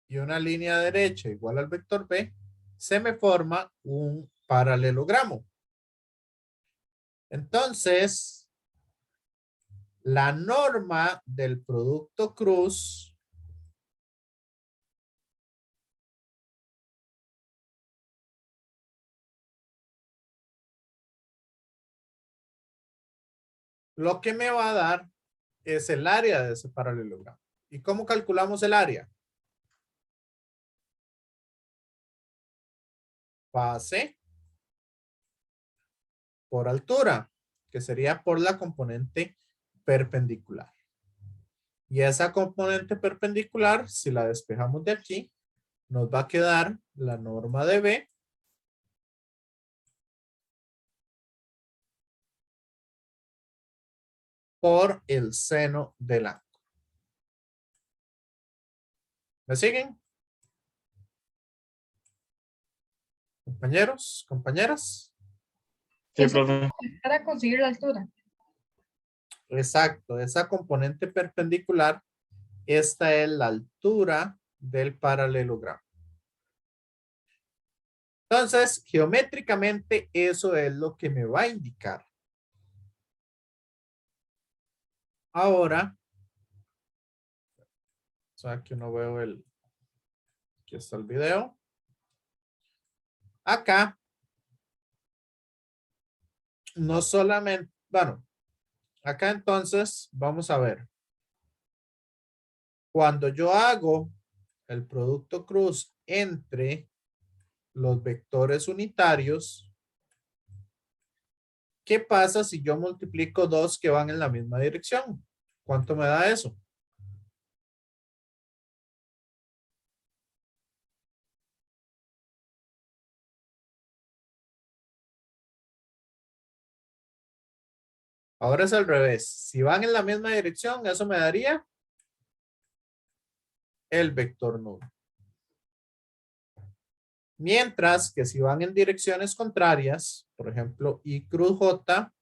y una línea derecha igual al vector B, se me forma un paralelogramo. Entonces, la norma del producto cruz lo que me va a dar es el área de ese paralelogramo. ¿Y cómo calculamos el área? Base por altura, que sería por la componente perpendicular. Y esa componente perpendicular, si la despejamos de aquí, nos va a quedar la norma de B por el seno del ángulo. ¿Me siguen? Compañeros, compañeras. Sí, Eso profe. para conseguir la altura. Exacto, esa componente perpendicular, esta es la altura del paralelogramo. Entonces, geométricamente, eso es lo que me va a indicar. Ahora, o sea, aquí no veo aquí está el video. Acá, no solamente, bueno, acá entonces, vamos a ver. Cuando yo hago el producto cruz entre los vectores unitarios, ¿qué pasa si yo multiplico dos que van en la misma dirección? ¿Cuánto me da eso? Ahora es al revés. Si van en la misma dirección, eso me daría el vector nulo. Mientras que si van en direcciones contrarias, por ejemplo, I cruz J,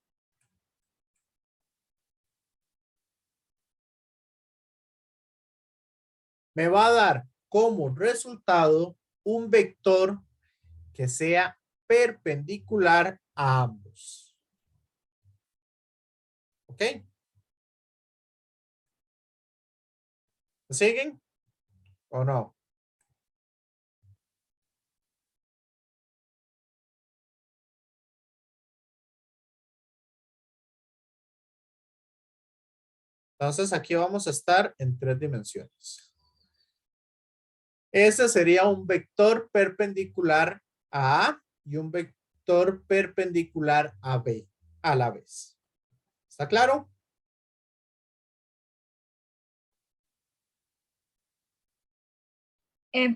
me va a dar como resultado un vector que sea perpendicular a ambos. ¿Ok? ¿Me siguen o no? Entonces aquí vamos a estar en tres dimensiones. Ese sería un vector perpendicular a A y un vector perpendicular a B a la vez. ¿Está claro?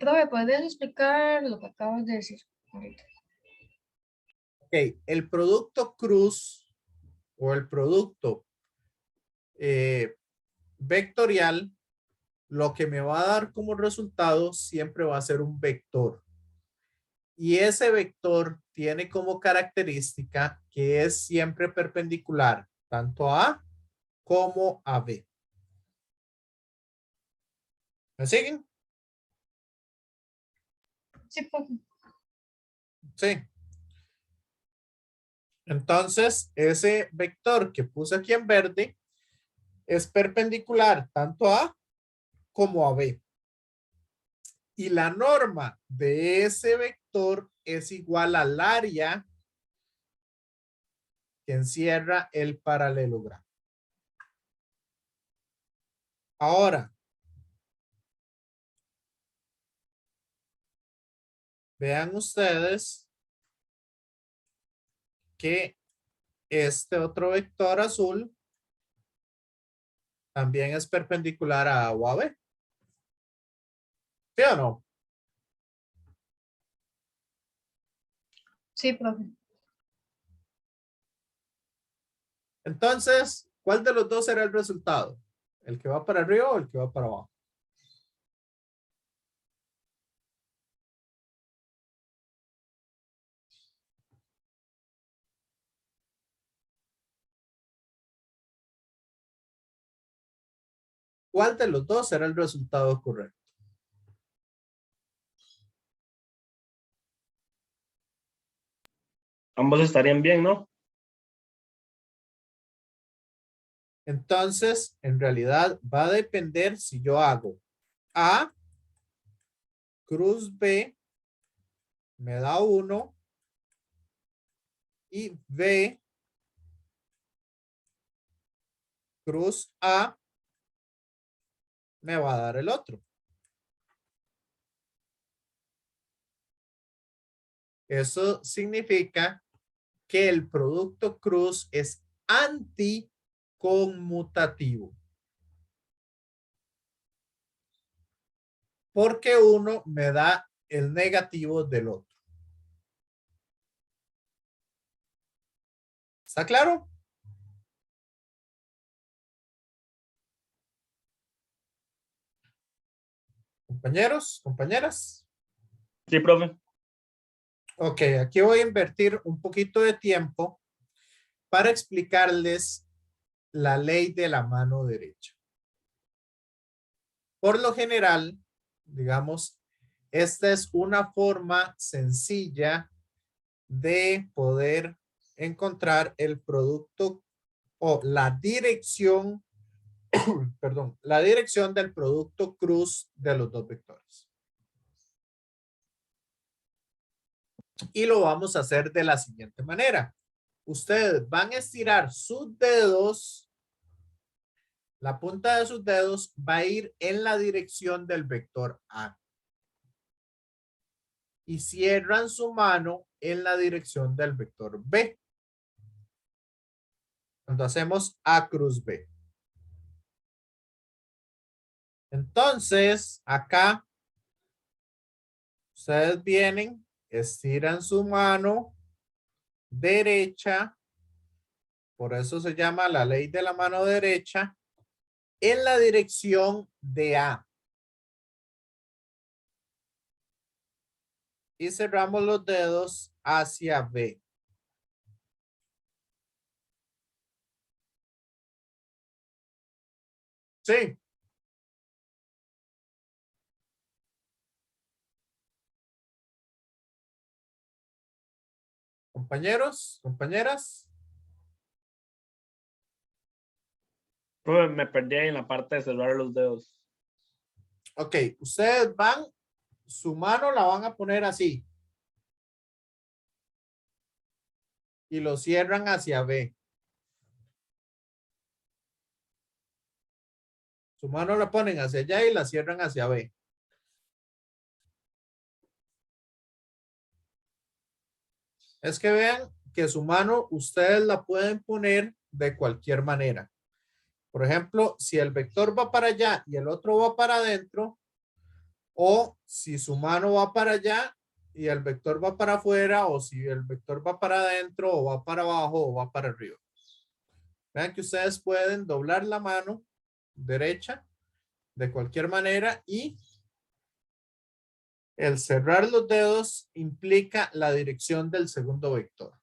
Profe, ¿puedes explicar lo que acabas de decir ahorita? Ok, el producto cruz o el producto vectorial, lo que me va a dar como resultado siempre va a ser un vector. Y ese vector tiene como característica que es siempre perpendicular tanto a A como a B. ¿Me siguen? Sí, profe. Sí. Entonces, ese vector que puse aquí en verde es perpendicular tanto a A como a B. Y la norma de ese vector es igual al área que encierra el paralelogramo. Ahora, vean ustedes que este otro vector azul también es perpendicular a A o a B. ¿Sí o no? Sí, profe. Entonces, ¿cuál de los dos será el resultado? ¿El que va para arriba o el que va para abajo? ¿Cuál de los dos será el resultado correcto? Ambos estarían bien, ¿no? Entonces, en realidad va a depender si yo hago A cruz B me da 1 y B cruz A me va a dar el otro. Eso significa que el producto cruz es anticonmutativo. Porque uno me da el negativo del otro. ¿Está claro? Compañeros, compañeras. Sí, profe. Ok, aquí voy a invertir un poquito de tiempo para explicarles la ley de la mano derecha. Por lo general, digamos, esta es una forma sencilla de poder encontrar el producto o la dirección, perdón, la dirección del producto cruz de los dos vectores. Y lo vamos a hacer de la siguiente manera. Ustedes van a estirar sus dedos. La punta de sus dedos va a ir en la dirección del vector A. Y cierran su mano en la dirección del vector B. Cuando hacemos A cruz B. Entonces, acá, ustedes vienen, estiran su mano derecha. Por eso se llama la ley de la mano derecha. En la dirección de A. Y cerramos los dedos hacia B. Sí. Compañeros, compañeras. Profe, me perdí ahí en la parte de cerrar los dedos. Ok, ustedes van, su mano la van a poner así. Y lo cierran hacia B. Su mano la ponen hacia allá y la cierran hacia B. Es que vean que su mano ustedes la pueden poner de cualquier manera. Por ejemplo, si el vector va para allá y el otro va para adentro, o si su mano va para allá y el vector va para afuera, o si el vector va para adentro, o va para abajo, o va para arriba. Vean que ustedes pueden doblar la mano derecha de cualquier manera y el cerrar los dedos implica la dirección del segundo vector.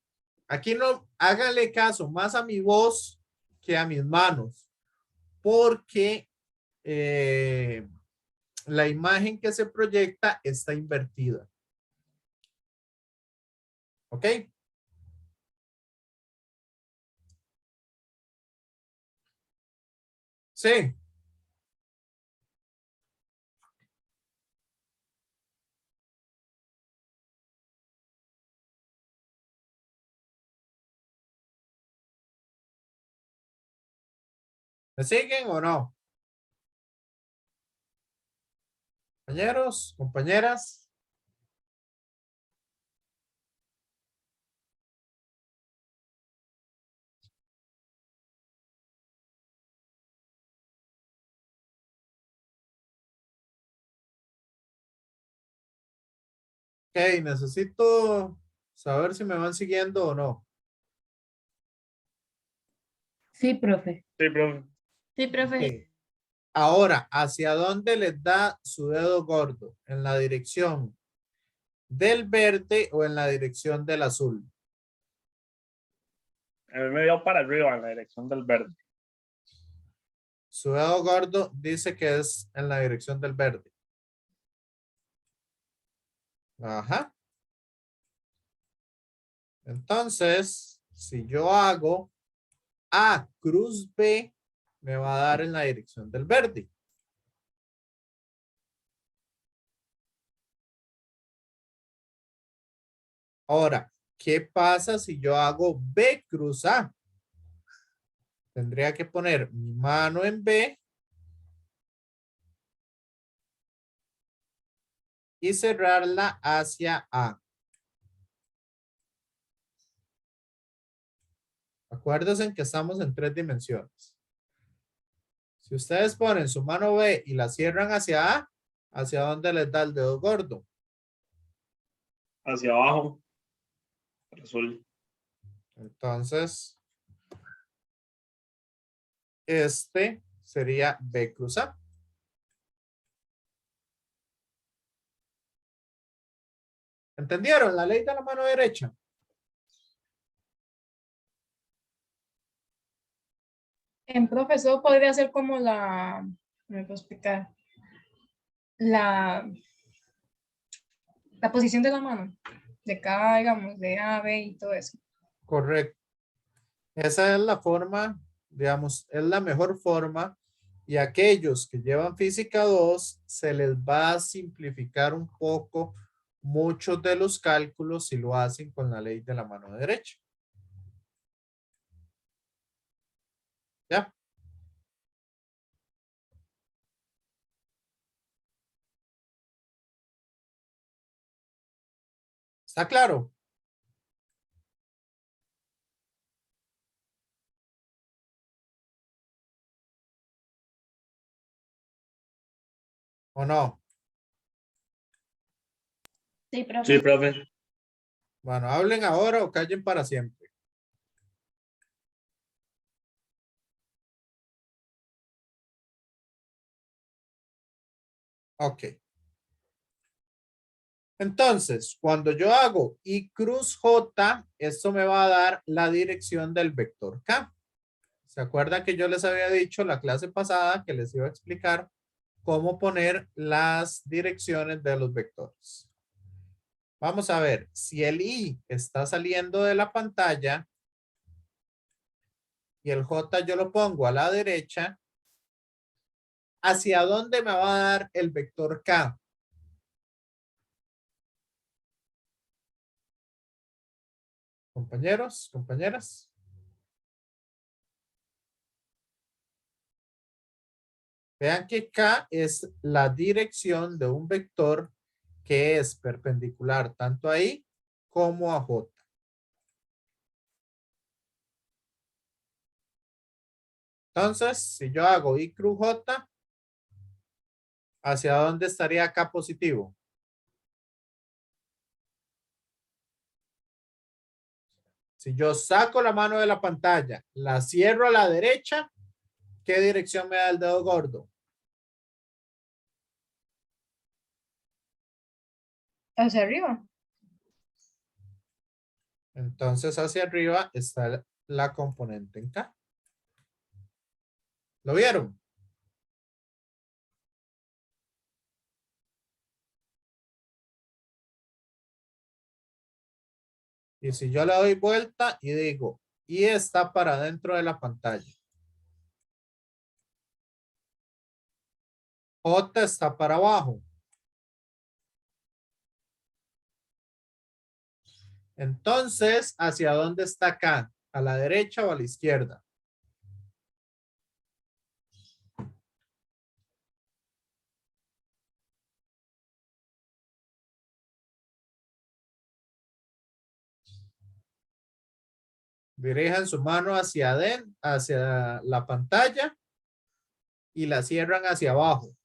Aquí no, háganle caso más a mi voz que a mis manos, porque la imagen que se proyecta está invertida. ¿Ok? Sí. ¿Me siguen o no? Compañeros, compañeras. Ok, necesito saber si me van siguiendo o no. Sí, profe. Sí, profe. Sí, profe. Ok. Ahora, ¿hacia dónde les da su dedo gordo? ¿En la dirección del verde o en la dirección del azul? A mí me dio para arriba en la dirección del verde. Su dedo gordo dice que es en la dirección del verde. Ajá. Entonces, si yo hago A cruz B, me va a dar en la dirección del verde. Ahora, ¿qué pasa si yo hago B cruz A? Tendría que poner mi mano en B y cerrarla hacia A. Acuérdense que estamos en 3 dimensiones. Si ustedes ponen su mano B y la cierran hacia A, ¿hacia dónde les da el dedo gordo? Hacia abajo. Azul. Entonces, este sería B cruz A. ¿Entendieron la ley de la mano derecha? En profesor podría ser como me puedo explicar, la, la posición de la mano, de cada, digamos, de A, B y todo eso. Correcto. Esa es la forma, digamos, es la mejor forma, y aquellos que llevan física 2 se les va a simplificar un poco muchos de los cálculos si lo hacen con la ley de la mano derecha. ¿Ya? ¿Está claro? ¿O no? Sí, profe. Sí, profe. Bueno, hablen ahora o callen para siempre. Ok. Entonces, cuando yo hago I cruz J, esto me va a dar la dirección del vector K. ¿Se acuerdan que yo les había dicho la clase pasada que les iba a explicar cómo poner las direcciones de los vectores? Vamos a ver, si el I está saliendo de la pantalla y el J yo lo pongo a la derecha, ¿hacia dónde me va a dar el vector K? Compañeros, compañeras. Vean que K es la dirección de un vector que es perpendicular tanto a I como a J. Entonces, si yo hago I cruz J, ¿Hacia dónde estaría acá positivo? Si yo saco la mano de la pantalla, la cierro a la derecha, ¿qué dirección me da el dedo gordo? Hacia arriba. Entonces hacia arriba está la componente en K. ¿Lo vieron? Y si yo le doy vuelta y digo, y está para dentro de la pantalla. J está para abajo. Entonces, ¿hacia dónde está acá? ¿A la derecha o a la izquierda? Dirijan su mano hacia adentro, hacia la pantalla y la cierran hacia abajo.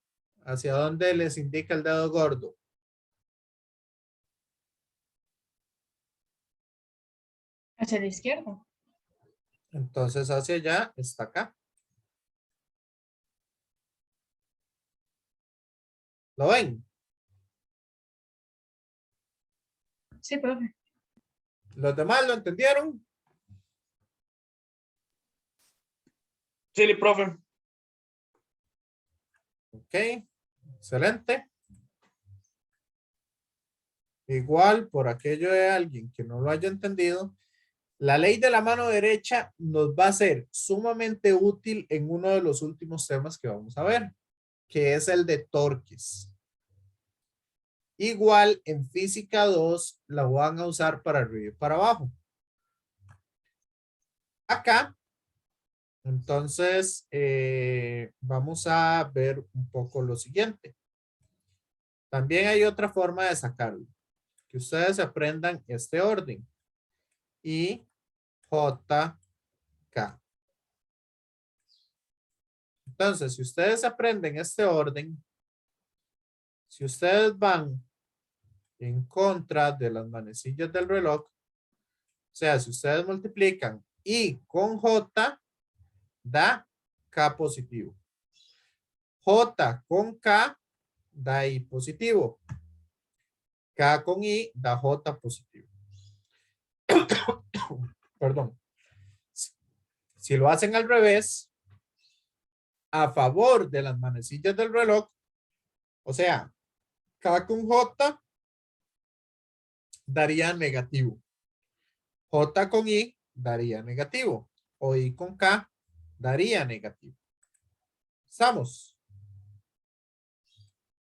¿Hacia dónde les indica el dedo gordo? Hacia la izquierda. Entonces hacia allá está acá. ¿Lo ven? Sí, profe. ¿Los demás lo entendieron? Sí, profe. Ok, excelente. Igual, por aquello de alguien que no lo haya entendido, la ley de la mano derecha nos va a ser sumamente útil en uno de los últimos temas que vamos a ver, que es el de torques. Igual en física 2 la van a usar para arriba y para abajo. Acá, entonces, vamos a ver un poco lo siguiente. También hay otra forma de sacarlo. Que ustedes aprendan este orden. I, J, K. Entonces, si ustedes aprenden este orden, si ustedes van en contra de las manecillas del reloj, o sea, si ustedes multiplican I con J, da K positivo. J con K, da I positivo. K con I, da J positivo. Perdón. Si lo hacen al revés, a favor de las manecillas del reloj, o sea, K con J daría negativo. J con I daría negativo. O I con K daría negativo. ¿Estamos?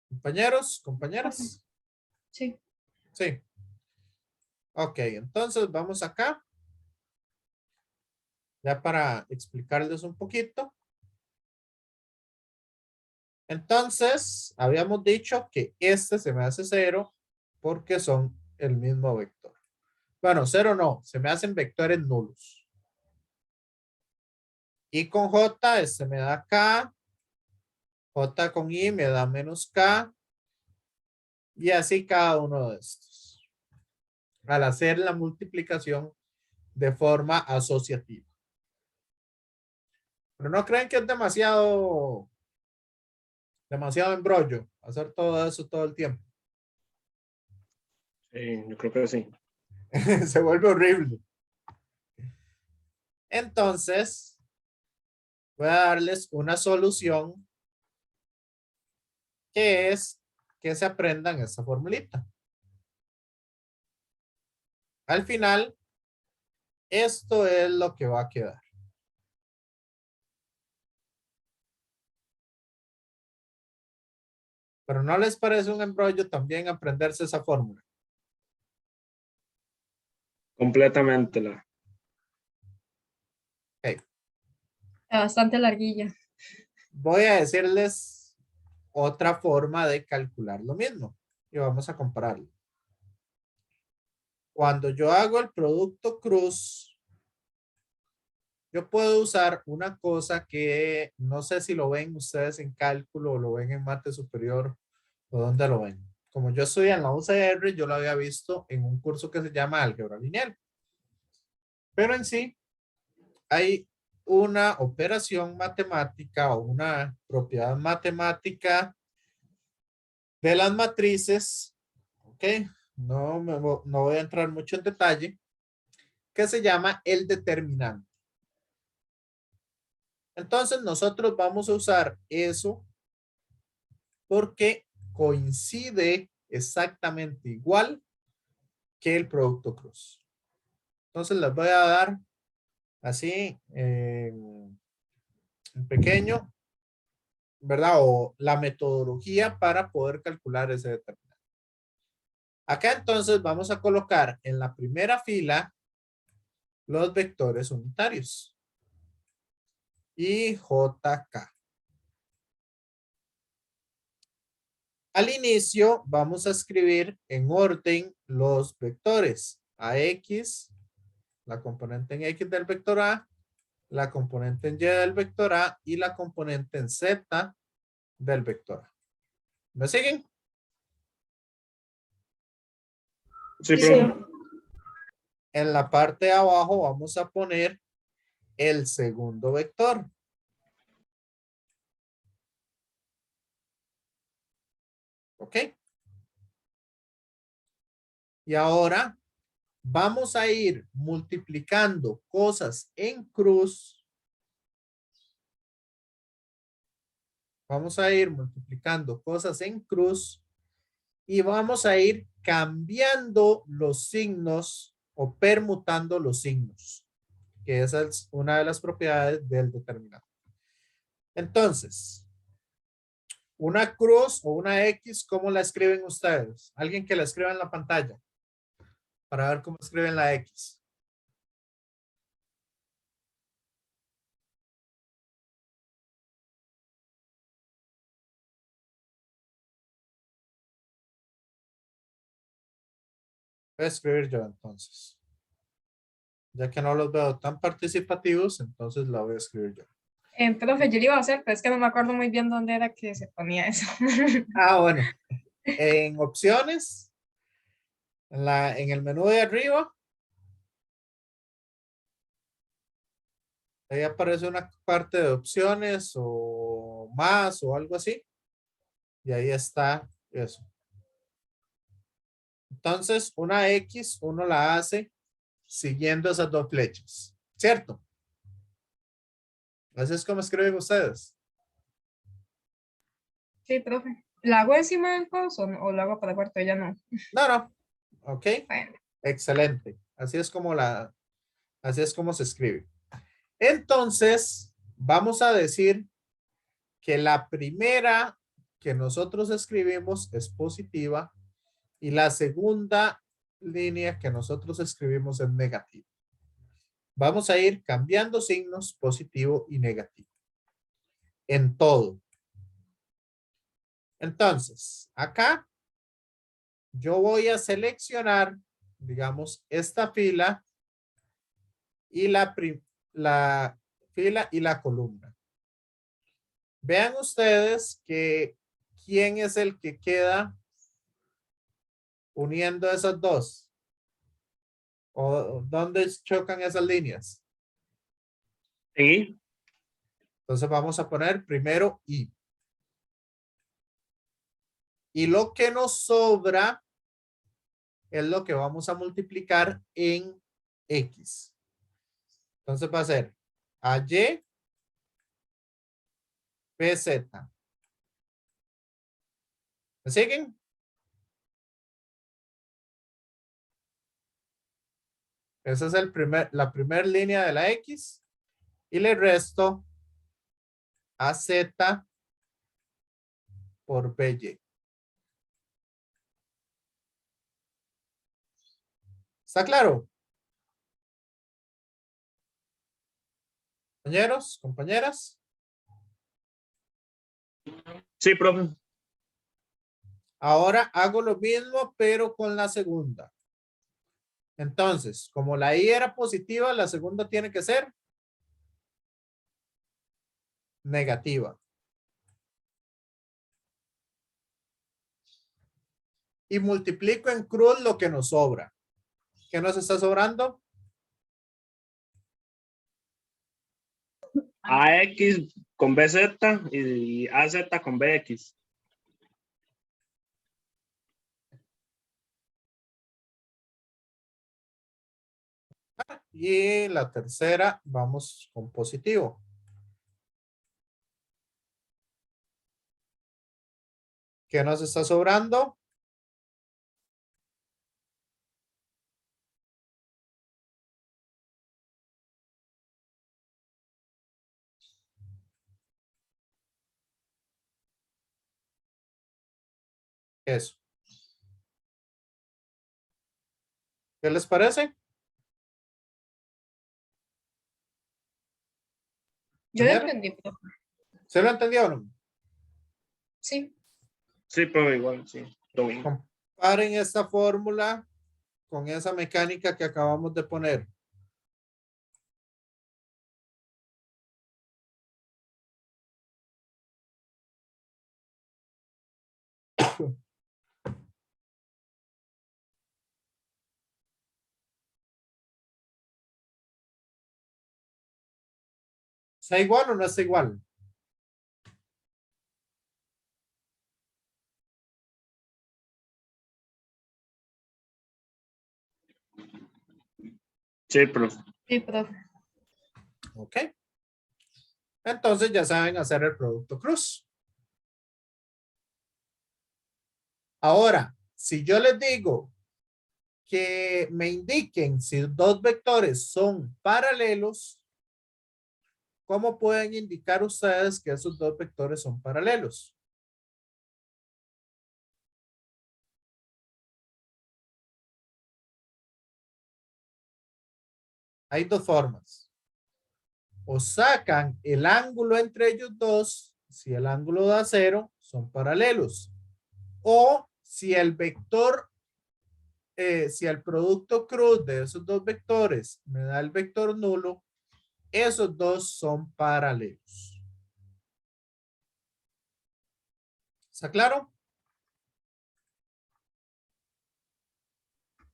Compañeros, compañeras. Sí. Sí. Ok, entonces vamos acá. Ya para explicarles un poquito. Entonces, habíamos dicho que este se me hace 0 porque son el mismo vector. Bueno, 0 no, se me hacen vectores nulos. I con J, este me da K. J con I me da menos K. Y así cada uno de estos. Al hacer la multiplicación de forma asociativa. Pero no creen que es demasiado embrollo hacer todo eso todo el tiempo. Sí, yo creo que sí. Se vuelve horrible. Entonces, voy a darles una solución que es que se aprendan esta formulita. Al final, esto es lo que va a quedar. Pero ¿no les parece un embrollo también aprenderse esa fórmula? Completamente la. Okay. Bastante larguilla. Voy a decirles otra forma de calcular lo mismo. Y vamos a compararlo. Cuando yo hago el producto cruz, yo puedo usar una cosa que no sé si lo ven ustedes en cálculo o lo ven en mate superior o dónde lo ven. Como yo estoy en la UCR, yo lo había visto en un curso que se llama álgebra lineal. Pero en sí, hay una operación matemática o una propiedad matemática de las matrices, ¿ok? No voy a entrar mucho en detalle, que se llama el determinante. Entonces nosotros vamos a usar eso porque coincide exactamente igual que el producto cruz. Entonces les voy a dar así en pequeño, ¿verdad? O la metodología para poder calcular ese determinante. Acá entonces vamos a colocar en la primera fila los vectores unitarios y JK. Al inicio vamos a escribir en orden los vectores. AX, la componente en X del vector A, la componente en Y del vector A y la componente en Z del vector A. ¿Me siguen? Sí, Sí. profe. En la parte de abajo vamos a poner el segundo vector. ¿Ok? Y ahora vamos a ir multiplicando cosas en cruz. Vamos a ir multiplicando cosas en cruz y vamos a ir cambiando los signos o permutando los signos, que esa es una de las propiedades del determinante. Entonces, una cruz o una X, ¿cómo la escriben ustedes? Alguien que la escriba en la pantalla para ver cómo escriben la X. Voy a escribir yo entonces. Ya que no los veo tan participativos, entonces la voy a escribir yo. Profe, yo lo iba a hacer, pero es que no me acuerdo muy bien dónde era que se ponía eso. Ah, bueno. En opciones, en el menú de arriba, ahí aparece una parte de opciones o más o algo así. Y ahí está eso. Entonces, una X uno la hace siguiendo esas dos flechas, ¿cierto? Así es como escriben ustedes. Sí, profe. ¿La hago encima del coso o la hago para cuarto? Ya no. No, no. Ok. Bueno, Excelente. Así es como se escribe. Entonces, vamos a decir que la primera que nosotros escribimos es positiva y la segunda línea que nosotros escribimos es negativa. Vamos a ir cambiando signos positivo y negativo en todo. Entonces, acá yo voy a seleccionar, digamos, esta fila y la fila y la columna. Vean ustedes que quién es el que queda uniendo esas dos. ¿O dónde chocan esas líneas? En I. Entonces vamos a poner primero I. Y lo que nos sobra es lo que vamos a multiplicar en X. Entonces va a ser AY PZ. ¿Me siguen? Esa es la primera línea de la X. Y le resto AZ por BY. ¿Está claro? Compañeros, compañeras. Sí, profe. Ahora hago lo mismo, pero con la segunda. Entonces, como la I era positiva, la segunda tiene que ser negativa. Y multiplico en cruz lo que nos sobra. ¿Qué nos está sobrando? AX con BZ y AZ con BX. Y la tercera, vamos con positivo. ¿Qué nos está sobrando? Eso. ¿Qué les parece? Yo lo ¿Entendieron? entendí, profe. ¿Se lo entendieron? Sí. Sí, pero igual, sí. Todo bien. Comparen esta fórmula con esa mecánica que acabamos de poner. ¿Está igual o no está igual? Sí, profe. Sí, profe. Ok. Entonces ya saben hacer el producto cruz. Ahora, si yo les digo que me indiquen si dos vectores son paralelos, ¿cómo pueden indicar ustedes que esos dos vectores son paralelos? Hay dos formas. O sacan el ángulo entre ellos dos, si el ángulo da 0, son paralelos. O si el vector, si el producto cruz de esos dos vectores me da el vector nulo, esos dos son paralelos. ¿Está claro?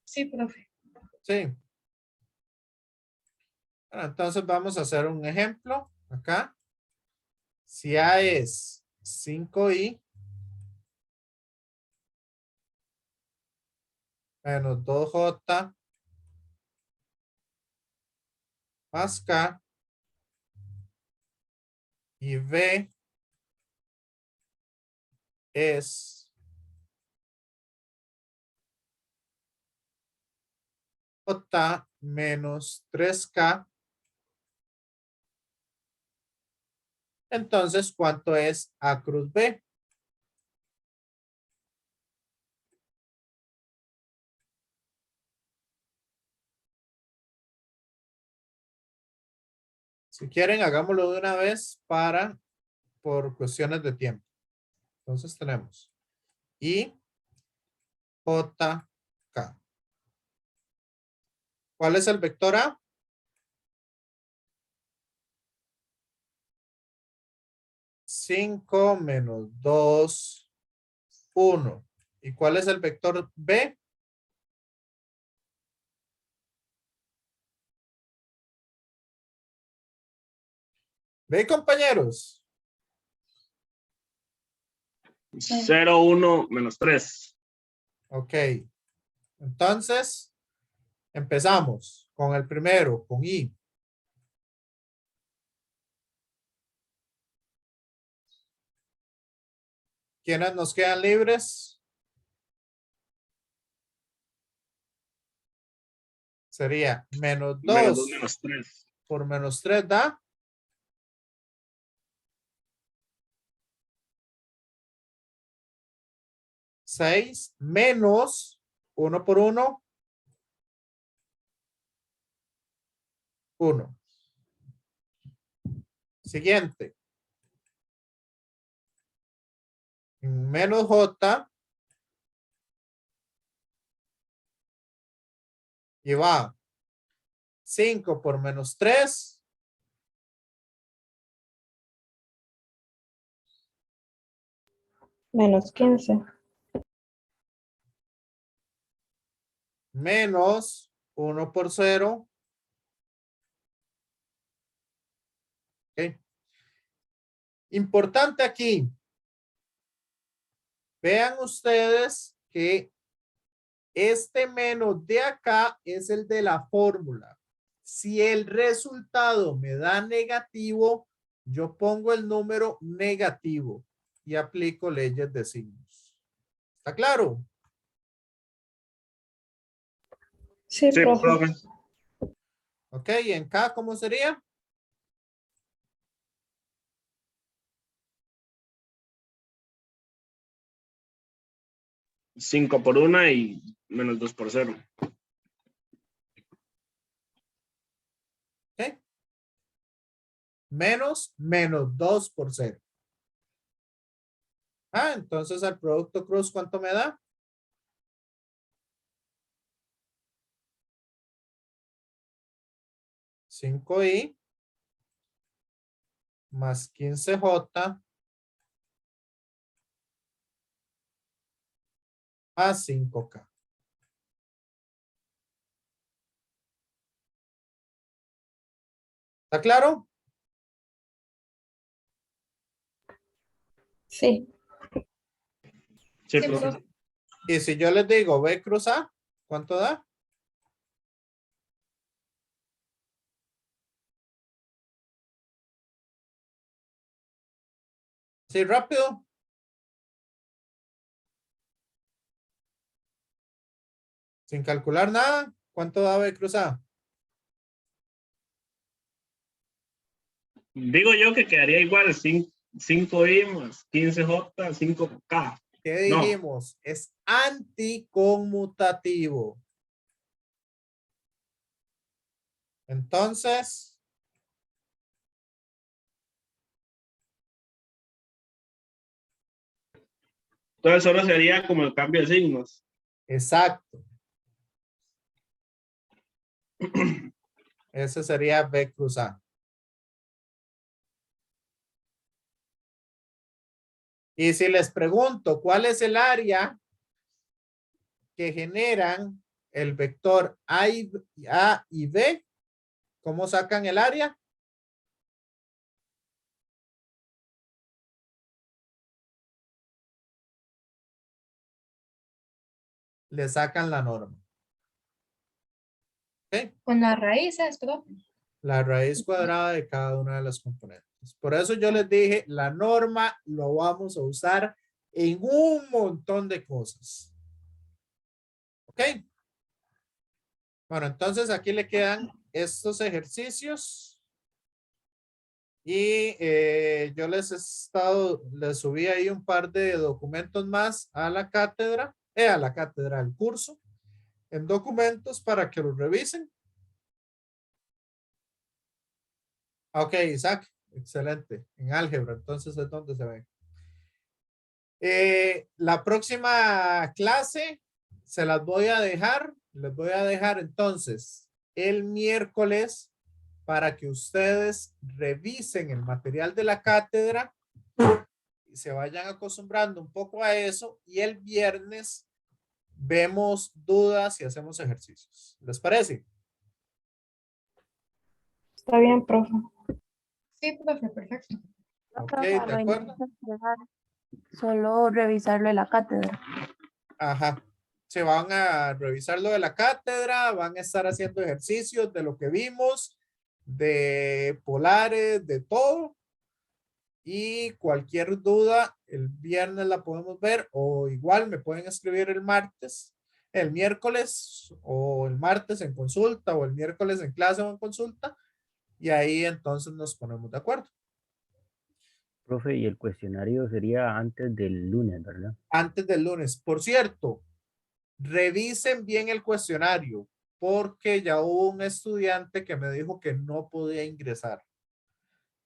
Sí, profe. Sí. Bueno, entonces vamos a hacer un ejemplo acá. Si A es 5i menos 2j más k y B es j menos 3k, entonces ¿cuánto es A cruz B? Si quieren, hagámoslo de una vez por cuestiones de tiempo. Entonces tenemos I, J, K. ¿Cuál es el vector A? 5 menos 2, 1. ¿Y cuál es el vector B? ¿Ve, compañeros? 0, 1, menos 3. Ok. Entonces, empezamos con el primero, con I. ¿Quiénes nos quedan libres? Sería menos Menos 2, 2 menos 3. por menos 3 da 6 menos 1 por 1, 1. Siguiente. Menos J y va 5 por menos 3, Menos 15. Menos 1 por 0. Ok. Importante aquí. Vean ustedes que este menos de acá es el de la fórmula. Si el resultado me da negativo, yo pongo el número negativo y aplico leyes de signos. ¿Está claro? Sí, Sí, profe. profe. Ok, ¿y en K cómo sería? Cinco por 1 y menos 2 por 0. Ok. Menos 2 por 0. Ah, entonces el producto cruz, ¿cuánto me da? 5i más 15j más 5k. ¿Está claro? Sí. Sí, Sí, profe. profe. Y si yo les digo B cruz A, ¿cuánto da? Sí, rápido. Sin calcular nada. ¿Cuánto da B cruz A? Digo yo que quedaría igual 5i más 15j, 5k. ¿Qué No, dijimos? Es anticonmutativo. Entonces, entonces solo sería como el cambio de signos. exacto. Ese sería B cruz A. Y si les pregunto, ¿cuál es el área que generan el vector A y B? ¿Cómo sacan el área? Le sacan la norma. ¿Ok? Con las raíces, profe. La raíz cuadrada de cada una de las componentes. Por eso yo les dije, la norma lo vamos a usar en un montón de cosas. ¿Ok? Bueno, entonces aquí le quedan estos ejercicios. Y yo les subí ahí un par de documentos más a la cátedra, al curso, en documentos para que los revisen. Ok, Isaac, excelente. En álgebra, entonces es donde se ve. La próxima clase se las voy a dejar, les voy a dejar entonces el miércoles para que ustedes revisen el material de la cátedra y se vayan acostumbrando un poco a eso y el viernes vemos dudas y hacemos ejercicios. ¿Les parece? Está bien, profe. Sí, profe, perfecto. Ok, Profe, ¿de lo acuerdo? intento expresar, solo revisarlo de la cátedra. Ajá. Se van a revisar lo de la cátedra, van a estar haciendo ejercicios de lo que vimos, de polares, de todo. Y cualquier duda, el viernes la podemos ver o igual me pueden escribir el martes, el miércoles o el martes en consulta o el miércoles en clase o en consulta y ahí entonces nos ponemos de acuerdo. Profe, y el cuestionario sería antes del lunes, ¿verdad? Antes del lunes. Por cierto, revisen bien el cuestionario porque ya hubo un estudiante que me dijo que no podía ingresar.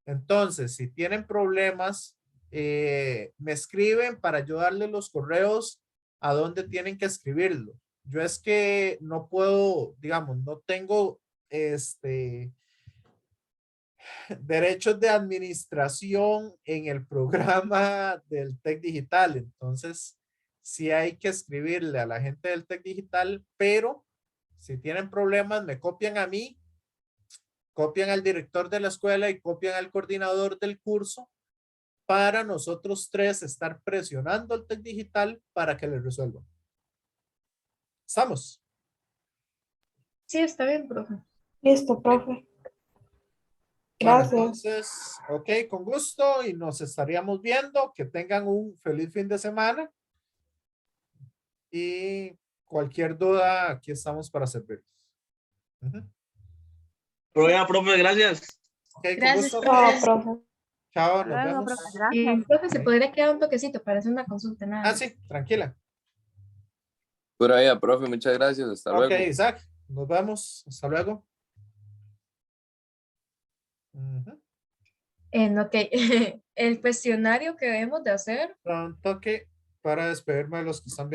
Entonces, si tienen problemas, me escriben para yo darle los correos a donde tienen que escribirlo. Yo es que no puedo, digamos, no tengo derechos de administración en el programa del TEC Digital. Entonces, sí hay que escribirle a la gente del TEC Digital, pero si tienen problemas, me copian a mí, copian al director de la escuela y copian al coordinador del curso para nosotros tres estar presionando al TEC Digital para que le resuelvan. ¿Estamos? Sí, está bien, profe. Listo, profe. Bueno, Gracias. entonces, ok, con gusto y nos estaríamos viendo. Que tengan un feliz fin de semana. Y cualquier duda, aquí estamos para servirles. Ujú. Profe, gracias. Ok, con Gracias, gusto. Chao, profe. profe. Chao, nos Luego, vemos. profe, gracias. Profe, ¿se podría quedar un toquecito para hacer una consulta? Nada Ah, más? sí, tranquila. Pura vida, profe, muchas gracias. Hasta Ok, luego. Isaac, nos vemos. Hasta luego. Ujú. Ok, el cuestionario que debemos de hacer. Un toque para despedirme de los que están viendo.